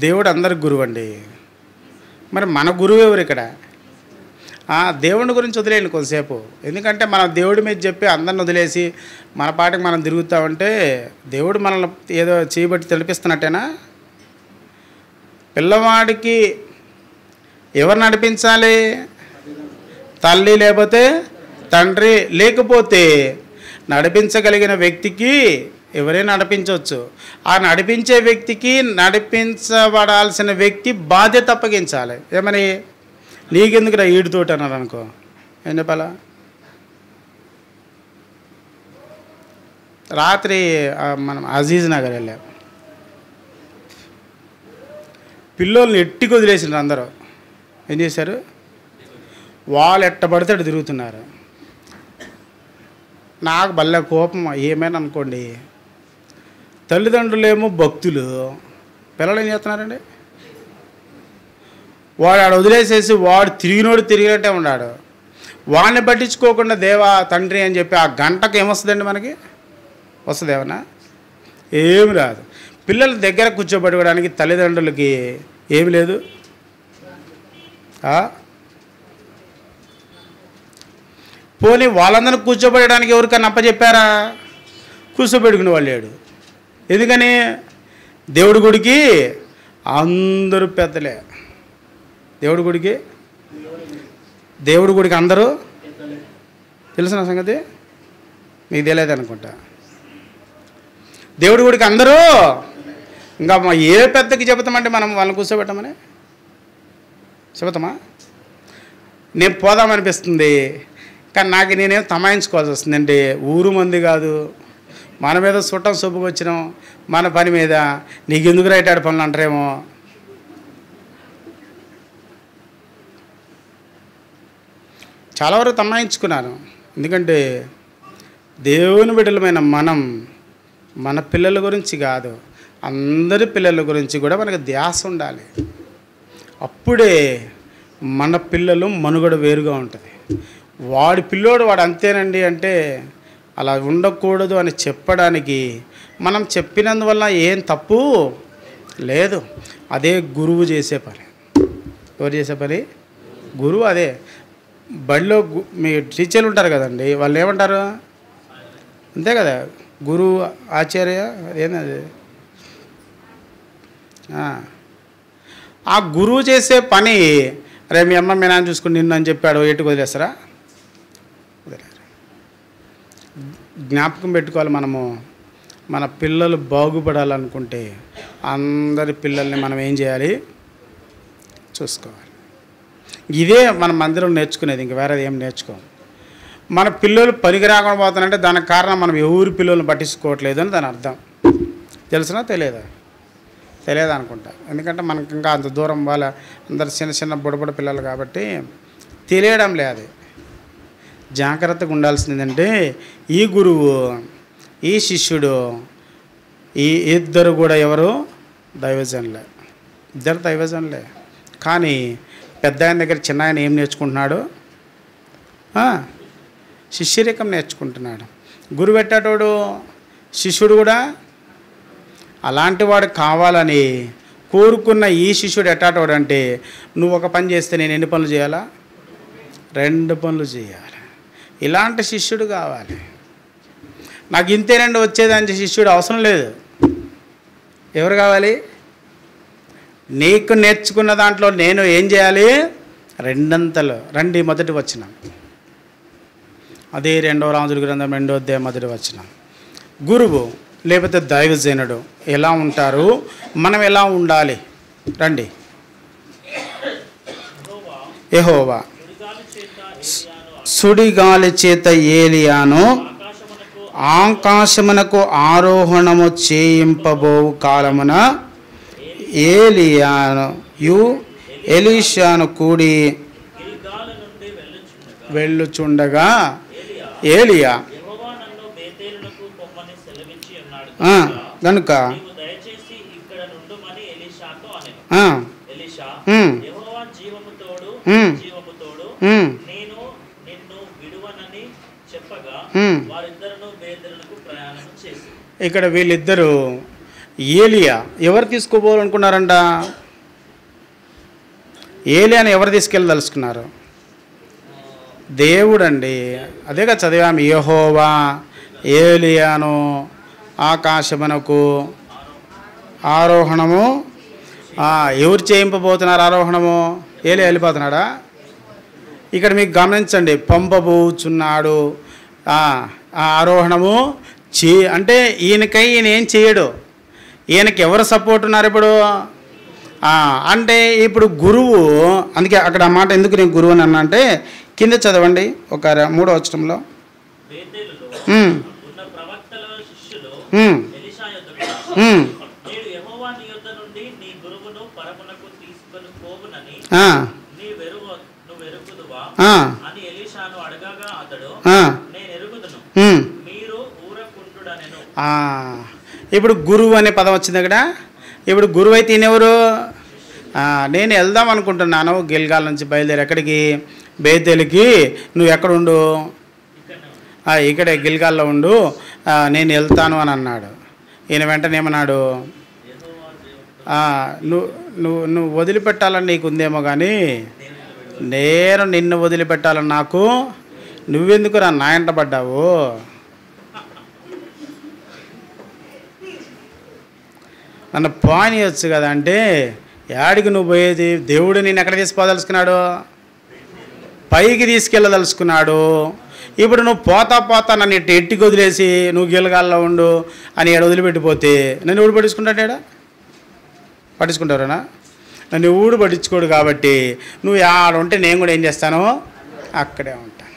దేవుడు అందరికి గురువు అండి. మరి మన గురువు ఎవరు ఇక్కడ? దేవుడి గురించి వదిలేయండి కొంతసేపు. ఎందుకంటే మనం దేవుడి మీద చెప్పి అందరిని వదిలేసి మన పాటికి మనం తిరుగుతామంటే దేవుడు మనల్ని ఏదో చేయబట్టి తెలిపిస్తున్నట్టేనా? పిల్లవాడికి ఎవరు నడిపించాలి? తల్లి లేకపోతే తండ్రి. లేకపోతే నడిపించగలిగిన వ్యక్తికి ఎవరైనా నడిపించవచ్చు. ఆ నడిపించే వ్యక్తికి నడిపించబడాల్సిన వ్యక్తి బాధ్యత అప్పగించాలి. ఏమని? నీకెందుకు రా ఈడుతోటి అన్నారు అనుకో, ఏం చెప్పాలా? రాత్రి మనం అజీజ్ నగర్ వెళ్ళాం. పిల్లోల్ని ఎట్టికి వదిలేసినారు. అందరూ ఏం చేశారు? వాళ్ళు ఎట్టబడితే అటు తిరుగుతున్నారు. నాకు భలే కోపం. ఏమైనా అనుకోండి, తల్లిదండ్రులేమో భక్తులు, పిల్లలు ఏం చేస్తున్నారండి? వాడు ఆడ వదిలేసేసి వాడు తిరిగినట్టే ఉన్నాడు. వాడిని పట్టించుకోకుండా దేవా తండ్రి అని చెప్పి ఆ గంటకు ఏమొస్తుందండి మనకి? వస్తుంది ఏమన్నా? ఏమి రాదు. పిల్లల దగ్గర కూర్చోబెట్టుకోవడానికి తల్లిదండ్రులకి ఏమి లేదు. పోనీ వాళ్ళందరినీ కూర్చోబెట్టడానికి ఎవరికన్నా అప్పచెప్పారా? కూర్చోబెట్టుకునే వాళ్ళు లేడు. ఎందుకని? దేవుడి గుడికి అందరూ పెద్దలే. దేవుడి గుడికి అందరూ తెలిసిన సంగతి మీకు తెలియదు అనుకుంటా. దేవుడి గుడికి అందరూ, ఇంకా ఏ పెద్దకి చెబుతామంటే మనం వాళ్ళని కూర్చోబెట్టమని చెబుతామా? నేను పోదామనిపిస్తుంది, కానీ నాకు నేనేం తమాయించుకోవాల్సి వస్తుందండి. ఊరు మంది కాదు, మన మీద చుట్టం సొప్పుకు వచ్చినాం, మన పని మీద నీకు ఎందుకు రైటాడు పనులు అంటారేమో. చాలా వరకు తమాయించుకున్నాను. ఎందుకంటే దేవుని బిడ్డలమైన మనం మన పిల్లల గురించి కాదు, అందరి పిల్లల గురించి కూడా మనకు ధ్యాస ఉండాలి. అప్పుడే మన పిల్లలు మనుగడ వేరుగా ఉంటుంది. వాడి పిల్లోడు వాడు అంతేనండి అంటే అలా ఉండకూడదు అని చెప్పడానికి మనం చెప్పినందువల్ల ఏం తప్పు లేదు. అదే గురువు చేసే పని. ఎవరు చేసే పని? గురువు. అదే బడిలో మీ టీచర్లు ఉంటారు కదండి, వాళ్ళు ఏమంటారు? అంతే కదా, గురువు ఆచార్య అదేనది. ఆ గురువు చేసే పని అరే మీ అమ్మ మీ నాన్న చూసుకుని నిన్ను అని చెప్పాడు ఎటుకు వదిలేస్తారా? వదిలేరు. జ్ఞాపకం పెట్టుకోవాలి. మనము మన పిల్లలు బాగుపడాలనుకుంటే అందరి పిల్లల్ని మనం ఏం చేయాలి? చూసుకోవాలి. ఇదే మన మందిరం నేర్చుకునేది, ఇంక వేరేది ఏం నేర్చుకోం. మన పిల్లలు పనికి రాకుండా పోతానంటే దానికి కారణం మనం ఎవరి పిల్లల్ని పట్టించుకోవట్లేదు అని దాని అర్థం. తెలుసునా? తెలియదు అనుకుంటా. ఎందుకంటే మనకి ఇంకా అంత దూరం వాళ్ళ అందరు చిన్న బుడబుడ పిల్లలు కాబట్టి తెలియడం లేదు. జాగ్రత్తగా ఉండాల్సిందంటే ఈ గురువు ఈ శిష్యుడు ఈ ఇద్దరు కూడా ఎవరు? దైవజనులే. ఇద్దరు దైవజనులే. కానీ పెద్ద ఆయన దగ్గర చిన్న ఆయన ఏం నేర్చుకుంటున్నాడు? శిష్యరికం నేర్చుకుంటున్నాడు. గురువు పెట్టేటోడు శిష్యుడు కూడా అలాంటి వాడు కావాలని కోరుకున్న ఈ శిష్యుడు ఎట్టాటోడు అంటే, నువ్వు ఒక పని చేస్తే నేను ఎన్ని పనులు చేయాలా? 2 పనులు చేయాలి. ఇలాంటి శిష్యుడు కావాలి. నాకు ఇంతేనండి వచ్చేదానికి శిష్యుడు అవసరం లేదు. ఎవరు కావాలి? నీకు నేర్చుకున్న దాంట్లో నేను ఏం చేయాలి? 2 అంతలు. రండి మొదటి వచనం, అదే 2వ రాజుల గ్రంథం 2వ అధ్యాయం మొదటి వచనం. గురువు లేకపోతే దైవజనుడు ఎలా ఉంటారు, మనం ఎలా ఉండాలి? రండి. యెహోవా సుడిగాలి చేత ఏలియాను ఆకాశమునకు ఆరోహణము చేయింపబోవు కాలమున ఎలీషాను కూడి వెళ్ళుచుండగా ఏలియా కనుక ఇక్కడ వీళ్ళిద్దరూ ఏలియా ఎవరు తీసుకోపోవాలనుకున్నారంట? ఏలియాని ఎవరు తీసుకెళ్ళదలుచుకున్నారు? దేవుడండి. అదేగా చదివాము, యెహోవా ఏలియాను ఆకాశమునకు ఆరోహణము. ఎవరు చేయింపబోతున్నారు ఆరోహణము? ఏలియా వెళ్ళిపోతున్నాడా? ఇక్కడ మీకు గమనించండి, పంపబోచున్నాడు. ఆరోహణము అంటే ఈయనకై ఈయన ఏం చేయడు. ఈయనకి ఎవరు సపోర్ట్ ఉన్నారు ఇప్పుడు? అంటే ఇప్పుడు గురువు, అందుకే అక్కడ ఆ మాట ఎందుకు నేను గురువు అని అన్నా అంటే, కింద చదవండి ఒక 3వ వచనంలో. ఇప్పుడు గురువు అనే పదం వచ్చింది అక్కడ. ఇప్పుడు గురువు అయితే ఈయనెవరు? నేను వెళ్దాం అనుకుంటున్నాను గిల్గాల్ నుంచి బయలుదేరి ఎక్కడికి? బేతేలుకి. నువ్వు ఎక్కడ ఉండు? ఇక్కడే గిల్గాల్లో ఉండు, నేను వెళ్తాను అని అన్నాడు. ఈయన వెంటనే ఏమన్నాడు? నువ్వు వదిలిపెట్టాలని నీకు ఉందేమో కానీ నేను నిన్ను వదిలిపెట్టాలని నాకు నువ్వెందుకు నా ఎంట పడ్డావు? నన్ను పోనీయొచ్చు కదా అంటే, యాడికి నువ్వు పోయేది? దేవుడు నేను ఎక్కడ తీసుకోదలుచుకున్నాడు? పైకి తీసుకెళ్ళదలుచుకున్నాడు. ఇప్పుడు నువ్వు పోతా నన్ను ఎట్టికి వదిలేసి నువ్వు గిలగాల్లో ఉండు అని ఏడు వదిలిపెట్టిపోతే నన్ను ఊడు పట్టించుకుంటాడా? పట్టించుకుంటారా? నన్ను ఊడు పట్టించుకోడు. కాబట్టి నువ్వు ఆడుంటే నేను కూడా ఏం చేస్తాను? అక్కడే ఉంటాను.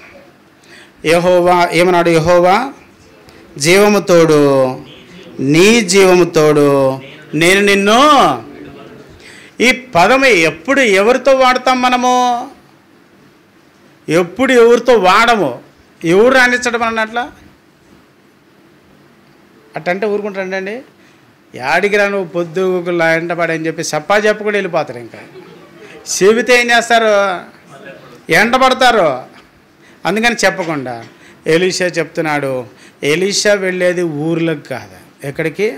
యెహోవా ఏమన్నాడు? యెహోవా జీవము తోడు, నీ జీవము తోడు, నేను నిన్ను. ఈ పదము ఎప్పుడు ఎవరితో వాడతాం మనము? ఎప్పుడు ఎవరితో వాడము? ఎవరు రాణించడం అన్నట్లా అట్టంటే ఊరుకుంటాడండి. యాడికి రా నువ్వు పొద్దుగులా ఎండపడని చెప్పి చెప్పకుండా వెళ్ళిపోతారు. ఇంకా చెబితే ఏం చేస్తారు? ఎండపడతారు. అందుకని చెప్పకుండా ఎలీషా చెప్తున్నాడు. ఎలీషా వెళ్ళేది ఊర్లకు కాదు, ఎక్కడికి?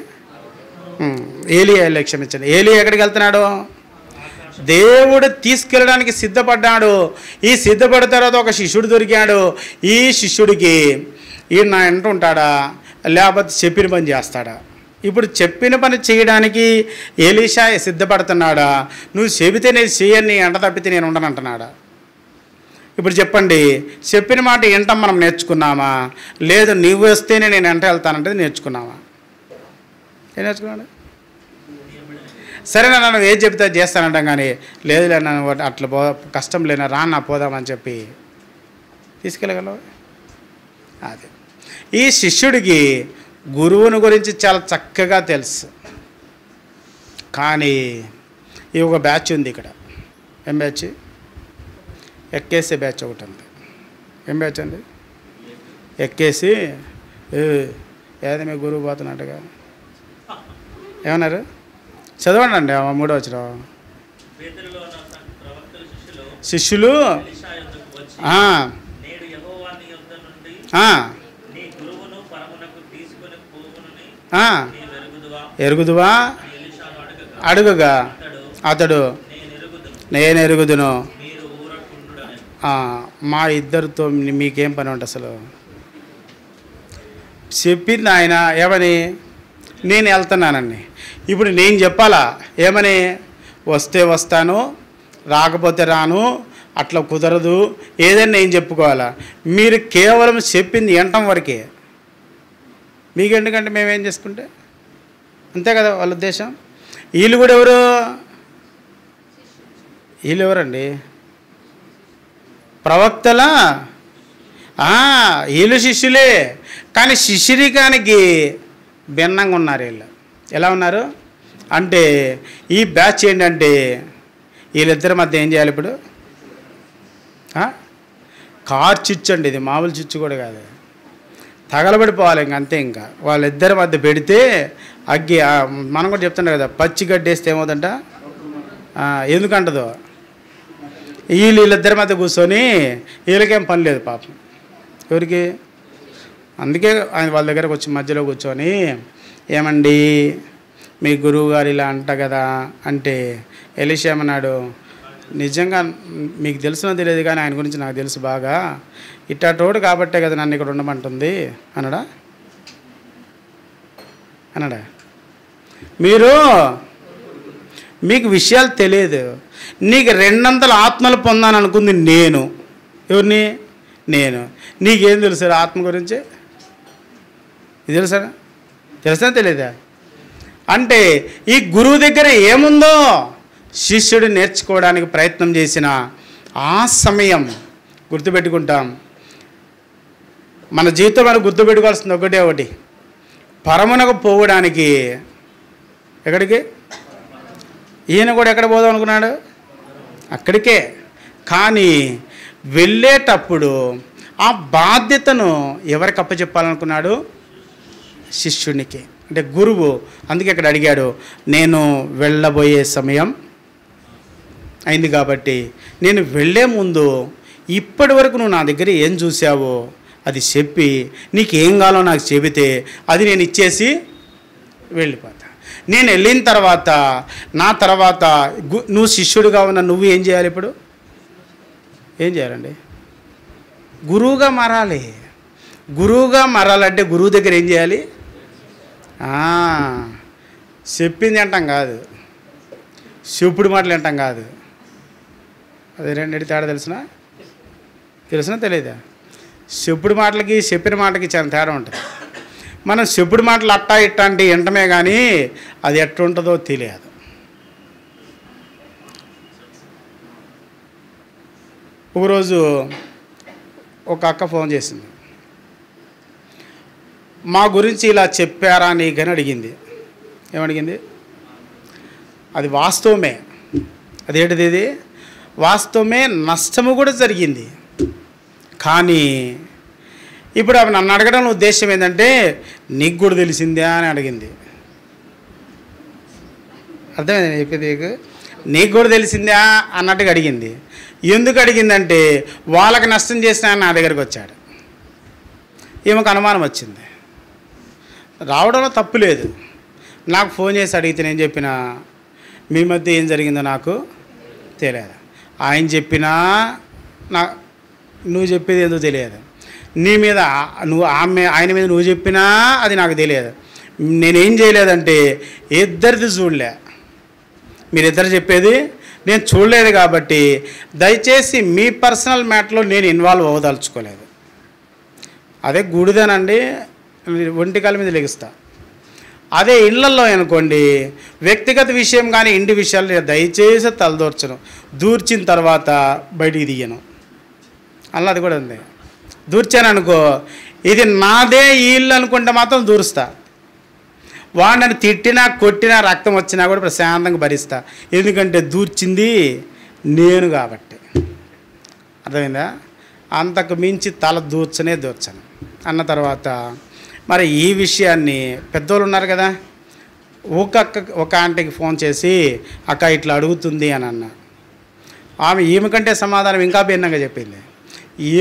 ఏలియా క్షమించండి. ఏలియా ఎక్కడికి వెళ్తున్నాడు? దేవుడు తీసుకెళ్ళడానికి సిద్ధపడ్డాడు. ఈ సిద్ధపడిన తర్వాత ఒక శిష్యుడు దొరికాడు. ఈ శిష్యుడికి ఈయన నా ఎంట ఉంటాడా లేకపోతే చెప్పిన పని చేస్తాడా? ఇప్పుడు చెప్పిన పని చేయడానికి ఎలీషా సిద్ధపడుతున్నాడా? నువ్వు చెబితే నేను చేయని, నీ ఎంట తప్పితే నేను ఉండనంటున్నాడా? ఇప్పుడు చెప్పండి, చెప్పిన మాట ఏంటం మనం నేర్చుకున్నామా? లేదు నువ్వు వస్తేనే నేను ఎంట వెళ్తానంటే నేర్చుకున్నామా? ఏం నేర్చుకున్నాడు? సరేనా నన్ను ఏం చెప్తే చేస్తానంటాం కానీ లేదులే నన్ను అట్లా కష్టం లేనా నా పోదామని చెప్పి తీసుకెళ్ళగలవు. అది ఈ శిష్యుడికి గురువుని గురించి చాలా చక్కగా తెలుసు. కానీ ఈ ఒక బ్యాచ్ ఉంది ఇక్కడ. ఏం బ్యాచ్? ఎక్కేసే బ్యాచ్ ఒకటి ఉంది. ఏం బ్యాచ్ అండి? ఎక్కేసి ఏదో మీ గురువు పోతున్నట్టుగా ఏమన్నారు? చదవండి అండి 3వ వచనం. శిష్యులు ఎరుగుదువా అడుగుగా అతడు నేను ఎరుగుదును. మా ఇద్దరితో మీకేం పని ఉంటుంది అసలు? చెప్పింది ఆయన ఏమని? నేను వెళ్తున్నానండి. ఇప్పుడు నేను చెప్పాలా ఏమని? వస్తే వస్తాను, రాకపోతే రాను, అట్లా కుదరదు, ఏదైనా నేను చెప్పుకోవాలా? మీరు కేవలం చెప్పింది వినటం వరకే. మీకెందుకంటే మేమేం చేసుకుంటే అంతే కదా వాళ్ళ ఉద్దేశం. వీళ్ళు కూడా ఎవరు? వీళ్ళు ఎవరండి? ప్రవక్తలా? వీళ్ళు శిష్యులే. కానీ శిష్యరికానికి భిన్నంగా ఉన్నారు వీళ్ళు. ఎలా ఉన్నారు అంటే ఈ బ్యాచ్ ఏంటంటే వీళ్ళిద్దరి మధ్య ఏం చేయాలి ఇప్పుడు? కార్ చిచ్చు అండి, ఇది మామూలు చిచ్చు కూడా కాదు, తగలబడిపోవాలి ఇంక అంతే. ఇంకా వాళ్ళిద్దరి మధ్య పెడితే అగ్గి, మనం కూడా చెప్తుండే కదా, పచ్చి గడ్డేస్తే ఏమవుతుందంట, ఎందుకంటదో. వీళ్ళిద్దరి మధ్య కూర్చొని వీళ్ళకేం పని లేదు పాపం. ఎవరికి? అందుకే ఆయన వాళ్ళ దగ్గరకు వచ్చి మధ్యలో కూర్చొని ఏమండి మీ గురువు గారు ఇలా అంట కదా అంటే ఎలీషా ఏమన్నాడు? నిజంగా మీకు తెలుసునో తెలియదు కానీ ఆయన గురించి నాకు తెలుసు బాగా, ఇట్టోడు కాబట్టే కదా నన్ను ఇక్కడ ఉండమంటుంది అన్నాడా? మీకు విషయాలు తెలియదు. నీకు 200 ఆత్మలు పొందాను అనుకుంది నేను. ఎవరిని? నేను. నీకేం తెలుసు ఆత్మ గురించి? ఇది తెలుసా తెలియదా? అంటే ఈ గురువు దగ్గర ఏముందో శిష్యుడు నేర్చుకోవడానికి ప్రయత్నం చేసిన ఆ సమయం గుర్తుపెట్టుకుంటాం. మన జీవితం మనం గుర్తుపెట్టుకోవాల్సింది ఒకటి, పరమునకు పోవడానికి. ఎక్కడికి? ఈయన కూడా ఎక్కడ పోదాం అనుకున్నాడు? అక్కడికే. కానీ వెళ్ళేటప్పుడు ఆ బాధ్యతను ఎవరికి అప్పచెప్పాలనుకున్నాడు? శిష్యునికి, అంటే గురువు. అందుకే ఇక్కడ అడిగాడు, నేను వెళ్ళబోయే సమయం అయింది కాబట్టి నేను వెళ్ళే ముందు ఇప్పటి వరకు నువ్వు నా దగ్గర ఏం చూసావో అది చెప్పి నీకు ఏం కావాలో నాకు చెబితే అది నేను ఇచ్చేసి వెళ్ళిపోతా. నేను వెళ్ళిన తర్వాత నా తర్వాత నువ్వు శిష్యుడిగా ఉన్న నువ్వు ఏం చేయాలి? ఇప్పుడు ఏం చేయాలండి? గురువుగా మారాలి. గురువుగా మారాలంటే గురువు దగ్గర ఏం చేయాలి? చెప్పింది అంటాం కాదు, చెప్పుడు మాటలు అంటాం కాదు. అది రెండింటి తేడా తెలిసినా తెలియదా? చెప్పుడు మాటలకి చెప్పిన మాటలకి చాలా తేడా ఉంటుంది. మనం చెప్పుడు మాటలు అట్టా ఇట్టా అంటే వింటమే కానీ అది ఎట్లుంటుందో తెలియదు. ఒకరోజు ఒక అక్క ఫోన్ చేసింది, మా గురించి ఇలా చెప్పారా నీకని అడిగింది. ఏమడిగింది? అది వాస్తవమే. అదేంటిది? ఇది వాస్తవమే. నష్టము కూడా జరిగింది. కానీ ఇప్పుడు అవి నన్ను అడగడం ఉద్దేశం ఏంటంటే నీకు కూడా తెలిసిందా అని అడిగింది. అర్థమైంది చెప్పేది? నీకు కూడా తెలిసిందా అన్నట్టుగా అడిగింది. ఎందుకు అడిగిందంటే వాళ్ళకి నష్టం చేసిన నా దగ్గరికి వచ్చాడు. ఈమెకు అనుమానం వచ్చింది. రావడంలో తప్పు లేదు. నాకు ఫోన్ చేసి అడిగితే నేను చెప్పిన మీ మధ్య ఏం జరిగిందో నాకు తెలియదు. ఆయన చెప్పినా నువ్వు చెప్పేది ఏదో తెలియదు. నీ మీద ఆయన మీద నువ్వు చెప్పినా అది నాకు తెలియదు. నేనేం చేయలేదంటే ఇద్దరిది చూడలే, మీరిద్దరు చెప్పేది నేను చూడలేదు. కాబట్టి దయచేసి మీ పర్సనల్ మ్యాటర్లో నేను ఇన్వాల్వ్ అవ్వదలుచుకోలేదు. అదే గుడిదేనండి, ఒంటికాల మీద లెగిస్తా. అదే ఇళ్లలో అనుకోండి, వ్యక్తిగత విషయం కానీ ఇంటి విషయాలు దయచేసి తలదూర్చను. దూర్చిన తర్వాత బయటికి దిగను. అలా అది కూడా ఉంది. దూర్చాను అనుకో, ఇది నాదే ఈ ఇల్లు అనుకుంటే మాత్రం దూరుస్తా. వాడు నన్ను తిట్టినా కొట్టినా రక్తం వచ్చినా కూడా ప్రశాంతంగా భరిస్తా. ఎందుకంటే దూర్చింది నేను కాబట్టి. అర్థమైందా? అంతకు మించి తల దూర్చను అన్న తర్వాత మరి ఈ విషయాన్ని పెద్దోళ్ళు ఉన్నారు కదా, ఒక ఆంటీకి ఫోన్ చేసి అక్క ఇట్లా అడుగుతుంది అని అన్న. ఈమె కంటే సమాధానం ఇంకా భిన్నంగా చెప్పింది.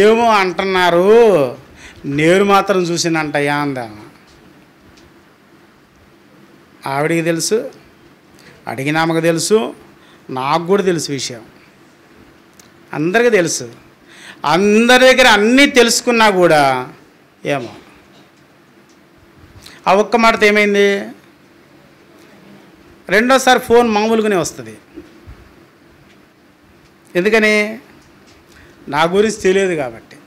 ఏమో అంటున్నారు, నేను మాత్రం చూసినంటయ్యా అందా. ఆవిడికి తెలుసు, అడిగిన ఆమెకు తెలుసు, నాకు కూడా తెలుసు విషయం. అందరికీ తెలుసు. అందరి దగ్గర అన్నీ తెలుసుకున్నా కూడా ఏమో ఆ ఒక్క మాటతో ఏమైంది? రెండోసారి ఫోన్ మామూలుగానే వస్తుంది. ఎందుకని? నా గురించి తెలియదు కాబట్టి.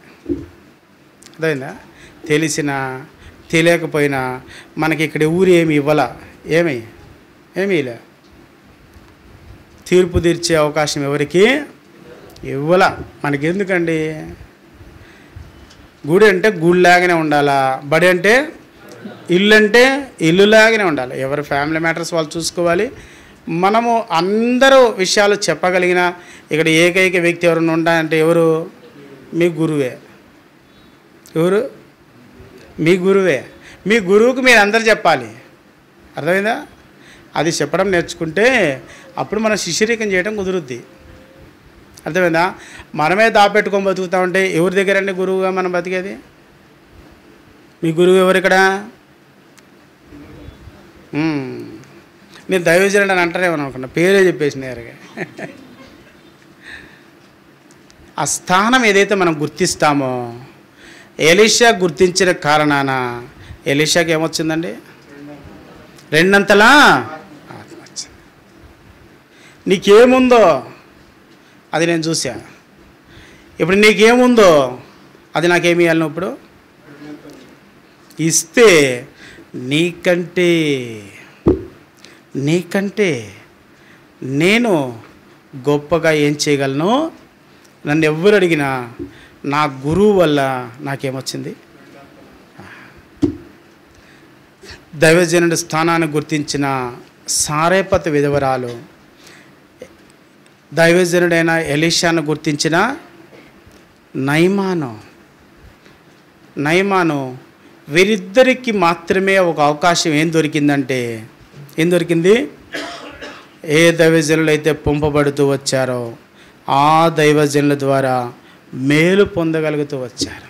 అర్థమైందా? తెలిసినా తెలియకపోయినా మనకి ఇక్కడ ఊరు ఏమి ఇవ్వాల, ఏమీ లే. తీర్పు తీర్చే అవకాశం ఎవరికి ఇవ్వాల. మనకి ఎందుకండి? గుడి అంటే గుడిలాగానే ఉండాలా, బడి అంటే ఇల్లు అంటే ఇల్లులాగానే ఉండాలి. ఎవరి ఫ్యామిలీ మ్యాటర్స్ వాళ్ళు చూసుకోవాలి. మనము అందరూ విషయాలు చెప్పగలిగిన ఇక్కడ ఏకైక వ్యక్తి ఎవరైనా ఉంటాయంటే ఎవరు? మీ గురువే. ఎవరు? మీ గురువే. మీ గురువుకు మీరు అందరు చెప్పాలి. అర్థమైందా? అది చెప్పడం నేర్చుకుంటే అప్పుడు మనం శిష్యరికం చేయడం కుదురుద్ది. అర్థమైందా? మనమే దాపెట్టుకొని బతుకుతామంటే ఎవరి దగ్గరండి గురువుగా మనం బతికేది? మీ గురువు ఎవరు ఇక్కడ? నేను దైవజనుడు అని అంటారేమని అనుకున్నా, పేరే చెప్పేసి నేరుగా. ఆ స్థానం ఏదైతే మనం గుర్తిస్తామో, ఎలీషా గుర్తించిన కారణాన ఎలీషాకి ఏమొచ్చిందండి? రెండంతలా ఆత్మ వచ్చింది. నీకేముందో అది నేను చూసా. ఇప్పుడు నీకేముందో అది నాకేమి ఇవ్వాలి? ఇప్పుడు ఇస్తే నీకంటే నేను గొప్పగా ఏం చేయగలను? నన్ను ఎవరు అడిగినా నా గురువు వల్ల నాకేమొచ్చింది? దైవజనుడి స్థానాన్ని గుర్తించిన సారేపత విధవరాలు దైవజనుడైన ఎలీషాను గుర్తించిన నయమాను వీరిద్దరికి మాత్రమే ఒక అవకాశం ఏం దొరికింది? ఏ దైవజనులు అయితే పంపబడుతూ వచ్చారో ఆ దైవజనుల ద్వారా మేలు పొందగలుగుతూ వచ్చారు.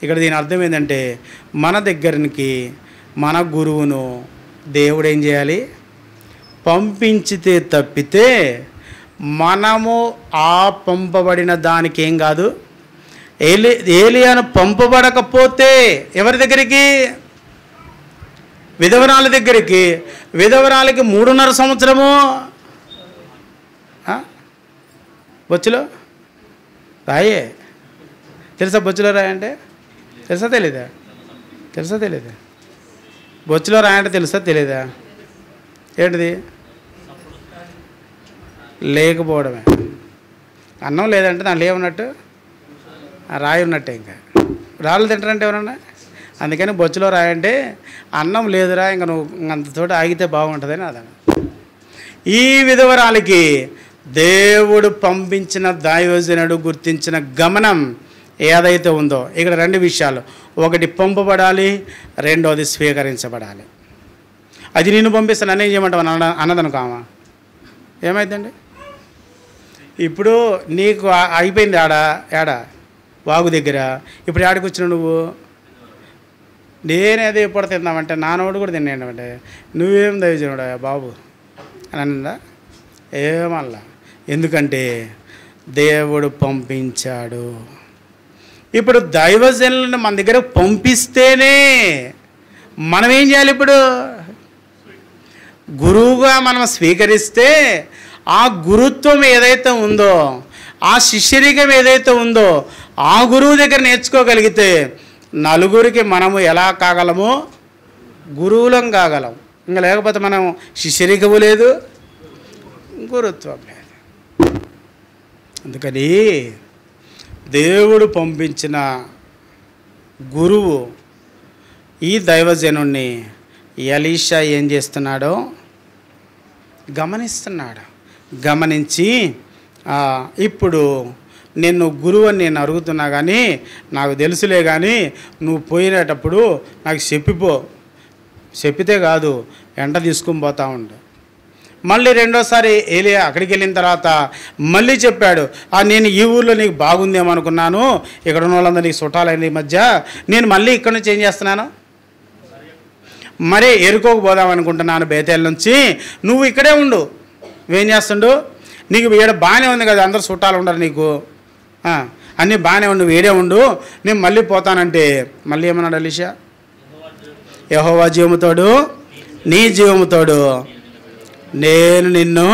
ఇక్కడ దీని అర్థం ఏంటంటే మన దగ్గరికి మన గురువును దేవుడు ఏం చేయాలి? పంపించితే తప్పితే మనము ఆ పంపబడిన దానికి ఏం కాదు. ఏలియాను పంపబడకపోతే ఎవరి దగ్గరికి? విధవరాల దగ్గరికి. విధవరాలకి 3.5 సంవత్సరము బొచ్చులో రాయే. తెలుసా బొచ్చులో రాయి అంటే? తెలుసా తెలీదా? బొచ్చులో రాయి అంటే తెలుసా తెలీదా? ఏంటిది? లేకపోవడమే. అన్నం లేదంటే దాంట్లో ఏమన్నట్టు? రాయి ఉన్నట్టే. ఇంకా రాళ్ళు తింటారంటే ఎవరన్నా? అందుకని బొచ్చులో రాయి అంటే అన్నం లేదురా, ఇంకా నువ్వు అంతతోటి ఆగితే బాగుంటుందని అదన. ఈ విధవరాలకి దేవుడు పంపించిన దైవజనుడు గుర్తించిన గమనం ఏదైతే ఉందో ఇక్కడ 2 విషయాలు. ఒకటి పంపబడాలి, రెండోది స్వీకరించబడాలి. అది నిన్ను పంపిస్తాను నన్నేం చేయమంటావు అన్నదనుకామా? ఏమైందండి? ఇప్పుడు నీకు అయిపోయింది ఏడా వాగు దగ్గర. ఇప్పుడు ఏడకి వచ్చినావు నువ్వు? నేనేదో ఎప్పుడు తిందామంటే నానోడు కూడా తిన్నాయంటే నువ్వేం దైవజనుడా బాబు అని అన్నదా? ఏమల్లా. ఎందుకంటే దేవుడు పంపించాడు. ఇప్పుడు దైవజనులను మన దగ్గర పంపిస్తేనే మనం ఏం చేయాలి? ఇప్పుడు గురువుగా మనం స్వీకరిస్తే ఆ గురుత్వం ఏదైతే ఉందో, ఆ శిష్యరికం ఏదైతే ఉందో ఆ గురువు దగ్గర నేర్చుకోగలిగితే నలుగురికి మనము ఎలా కాగలమో గురువులం కాగలం. ఇంకా లేకపోతే మనం శిష్యరికము లేదు, గురుత్వం లేదు. అందుకని దేవుడు పంపించిన గురువు ఈ దైవజనుణ్ణి ఎలీషా ఏం చేస్తున్నాడో గమనిస్తున్నాడు. గమనించి ఇప్పుడు నిన్ను గురువు అని నేను అడుగుతున్నా కానీ నాకు తెలుసులే, కానీ నువ్వు పోయినప్పుడు నాకు చెప్పితే కాదు ఎంట తీసుకుని పోతా ఉండు. మళ్ళీ రెండోసారి ఏలియా అక్కడికి వెళ్ళిన తర్వాత మళ్ళీ చెప్పాడు, నేను ఈ ఊర్లో నీకు బాగుందేమో అనుకున్నాను, ఇక్కడ ఉన్న వాళ్ళందరూ నీకు చుట్టాలైన ఈ మధ్య, నేను మళ్ళీ ఇక్కడ నుంచి ఏం చేస్తున్నాను, మరీ ఎరుకోకు పోదామనుకుంటున్నాను బేతేల నుంచి, నువ్వు ఇక్కడే ఉండు. నువ్వేం చేస్తుండు? నీకు ఈడ బాగానే ఉంది కదా, అందరు చుట్టాలు ఉండరు నీకు, అన్నీ బాగానే ఉండు, వేడే ఉండు, నేను మళ్ళీ పోతానంటే మళ్ళీ ఏమన్నాడు ఎలీషా? యెహోవా జీవముతోడు నీ జీవముతోడు నేను నిన్ను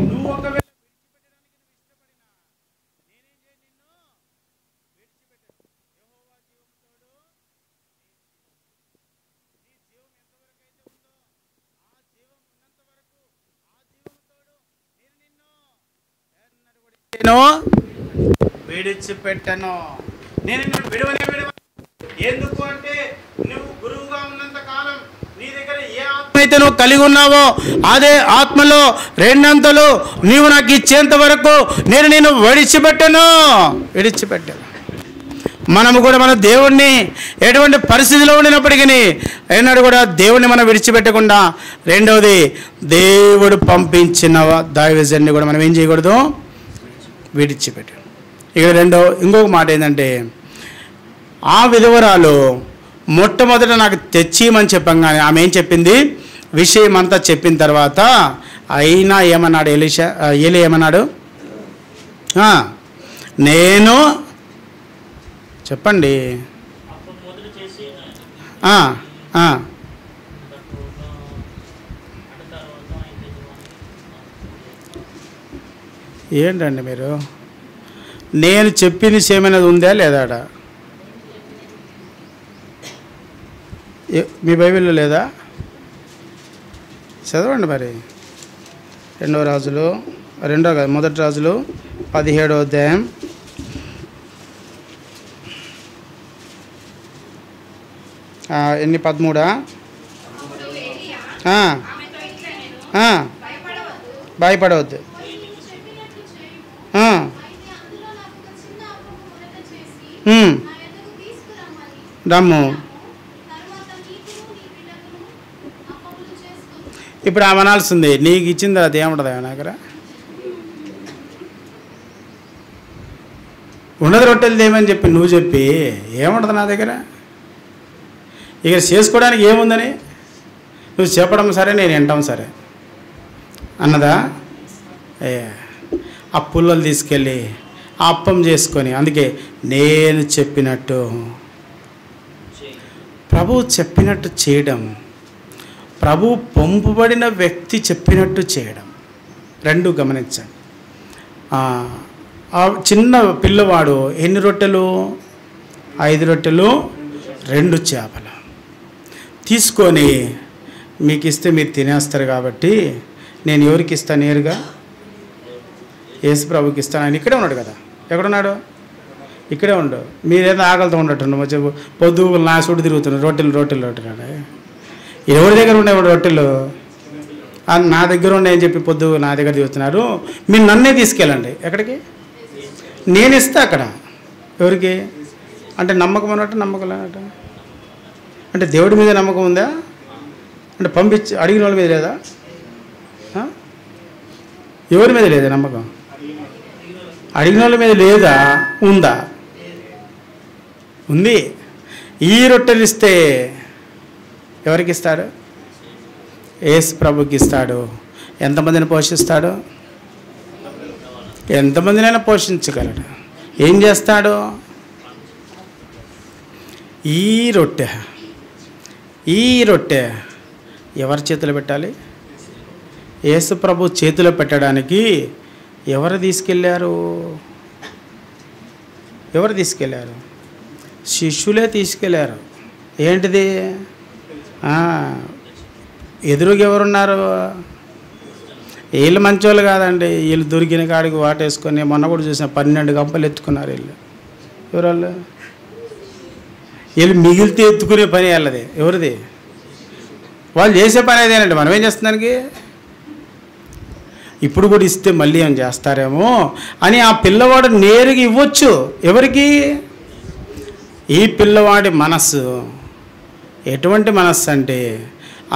నువ్వు ఒకవేళ విడిచిపెట్టడానికి ఇష్టపడినా నేనేం చేయ నిన్ను విడిచిపెట్టను. యెహోవా జీవముతోడు నీ జీవం ఎంతవరకు అయితే ఉందో ఆ జీవం ఉన్నంత వరకు ఆ జీవముతోడు నేను నిన్ను విడిచిపెట్టను. నేను నిన్ను విడవనే. ఎందుకు అంటే నువ్వు గురువుగా ఉన్నంత కాలం నీ దగ్గర ఏ ఆత్మ అయితే నువ్వు కలిగి ఉన్నావో అదే ఆత్మలో రెండంతలు నీవు నాకు ఇచ్చేంత వరకు నేను నిన్ను విడిచిపెట్టాను. మనము కూడా మన దేవుణ్ణి ఎటువంటి పరిస్థితిలో ఉండినప్పటికీ ఏనాడు కూడా దేవుణ్ణి మనం విడిచిపెట్టకుండా, రెండవది దేవుడు పంపించిన దైవజనుని కూడా మనం ఏం చేయకూడదు, విడిచిపెట్టాడు. ఇక ఇంకొక మాట ఏంటంటే, ఆ విధవరాలు మొట్టమొదట నాకు తెచ్చిమని చెప్పంగానే ఆమె ఏం చెప్పింది, విషయం అంతా చెప్పిన తర్వాత అయినా ఏమన్నాడు ఏలి ఏమన్నాడు, నేను చెప్పండి ఏంటండి మీరు? నేను చెప్పింది చేయమనేది ఉందా లేదా? మీ బైబిల్లో లేదా? చదవండి మరి. మొదటి రాజులు 17వ అధ్యాయం 13 భయపడవద్దు. రమ్ము. ఇప్పుడు ఆమె అనాల్సింది, నీకు ఇచ్చింది అది ఏముంటుంది నా దగ్గర? ఉన్నది రొట్టెలు దేమని చెప్పి నువ్వు చెప్పి ఏముంటుంది నా దగ్గర? ఇక చేసుకోవడానికి ఏముందని నువ్వు చెప్పడం సరే, నేను వింటాం సరే అన్నదా? ఆ పుల్లలు తీసుకెళ్ళి ఆ అప్పం చేసుకొని, అందుకే నేను చెప్పినట్టు, ప్రభువు చెప్పినట్టు చేయడం, ప్రభు పంపబడిన వ్యక్తి చెప్పినట్టు చేయడం, రెండు గమనించండి. ఆ చిన్న పిల్లవాడు ఎన్ని రొట్టెలు? 5 రొట్టెలు 2 చేపలు తీసుకొని మీకు ఇస్తే మీరు తినేస్తారు కాబట్టి నేను ఎవరికి ఇస్తాను? నేరుగా యేసు ప్రభుకి ఇస్తాను. ఆయన ఇక్కడే ఉన్నాడు కదా. ఎక్కడున్నాడు? ఇక్కడే ఉండు. మీరేదో ఆకలితో ఉండటండి, మంచి పొద్దుగులు నా చుట్టూ తిరుగుతున్నాడు. రొట్టెలు ఎవరి దగ్గర ఉండేవాడు రొట్టెలు? నా దగ్గర ఉన్నాయని చెప్పి పొద్దు నా దగ్గర తిరుగుతున్నారు. మీరు నన్నే తీసుకెళ్ళండి. ఎక్కడికి? నేను ఇస్తా అక్కడ. ఎవరికి? అంటే నమ్మకం అన్నట్టు, నమ్మకం అన్నట్టు. అంటే దేవుడి మీద నమ్మకం ఉందా? అంటే పంపించి అడిగిన వాళ్ళ మీద లేదా? ఎవరి మీద లేదా నమ్మకం? అడిగిన వాళ్ళ మీద లేదా? ఉందా? ఉంది. ఈ రొట్టెలు ఇస్తే ఎవరికి ఇస్తాడు? యేసు ప్రభుకి ఇస్తాడు. ఎంతమందిని పోషిస్తాడు? ఎంతమందినైనా పోషించగలడు. ఏం చేస్తాడు? ఈ రొట్టె ఎవరి చేతిలో పెట్టాలి? యేసు ప్రభు చేతిలో పెట్టడానికి ఎవరు తీసుకెళ్ళారు? శిష్యులే తీసుకెళ్ళారు. ఏంటిది? ఎదురుగా ఎవరున్నారు? వీళ్ళు మంచోళ్ళు కాదండి. వీళ్ళు దొరికిన కాడికి వాటేసుకొని, మొన్న కూడా చూసిన 12 గంపలు ఎత్తుకున్నారు వీళ్ళు. ఎవరు? వీళ్ళు మిగిలితే ఎత్తుకునే పని వాళ్ళది. ఎవరిది? వాళ్ళు చేసే పని అదేనండి. మనం ఏం చేస్తున్నానికి? ఇప్పుడు కూడా ఇస్తే మళ్ళీ ఏం చేస్తారేమో అని ఆ పిల్లవాడు నేరుగా ఇవ్వచ్చు. ఎవరికి? ఈ పిల్లవాడి మనస్సు ఎటువంటి మనస్సు అంటే,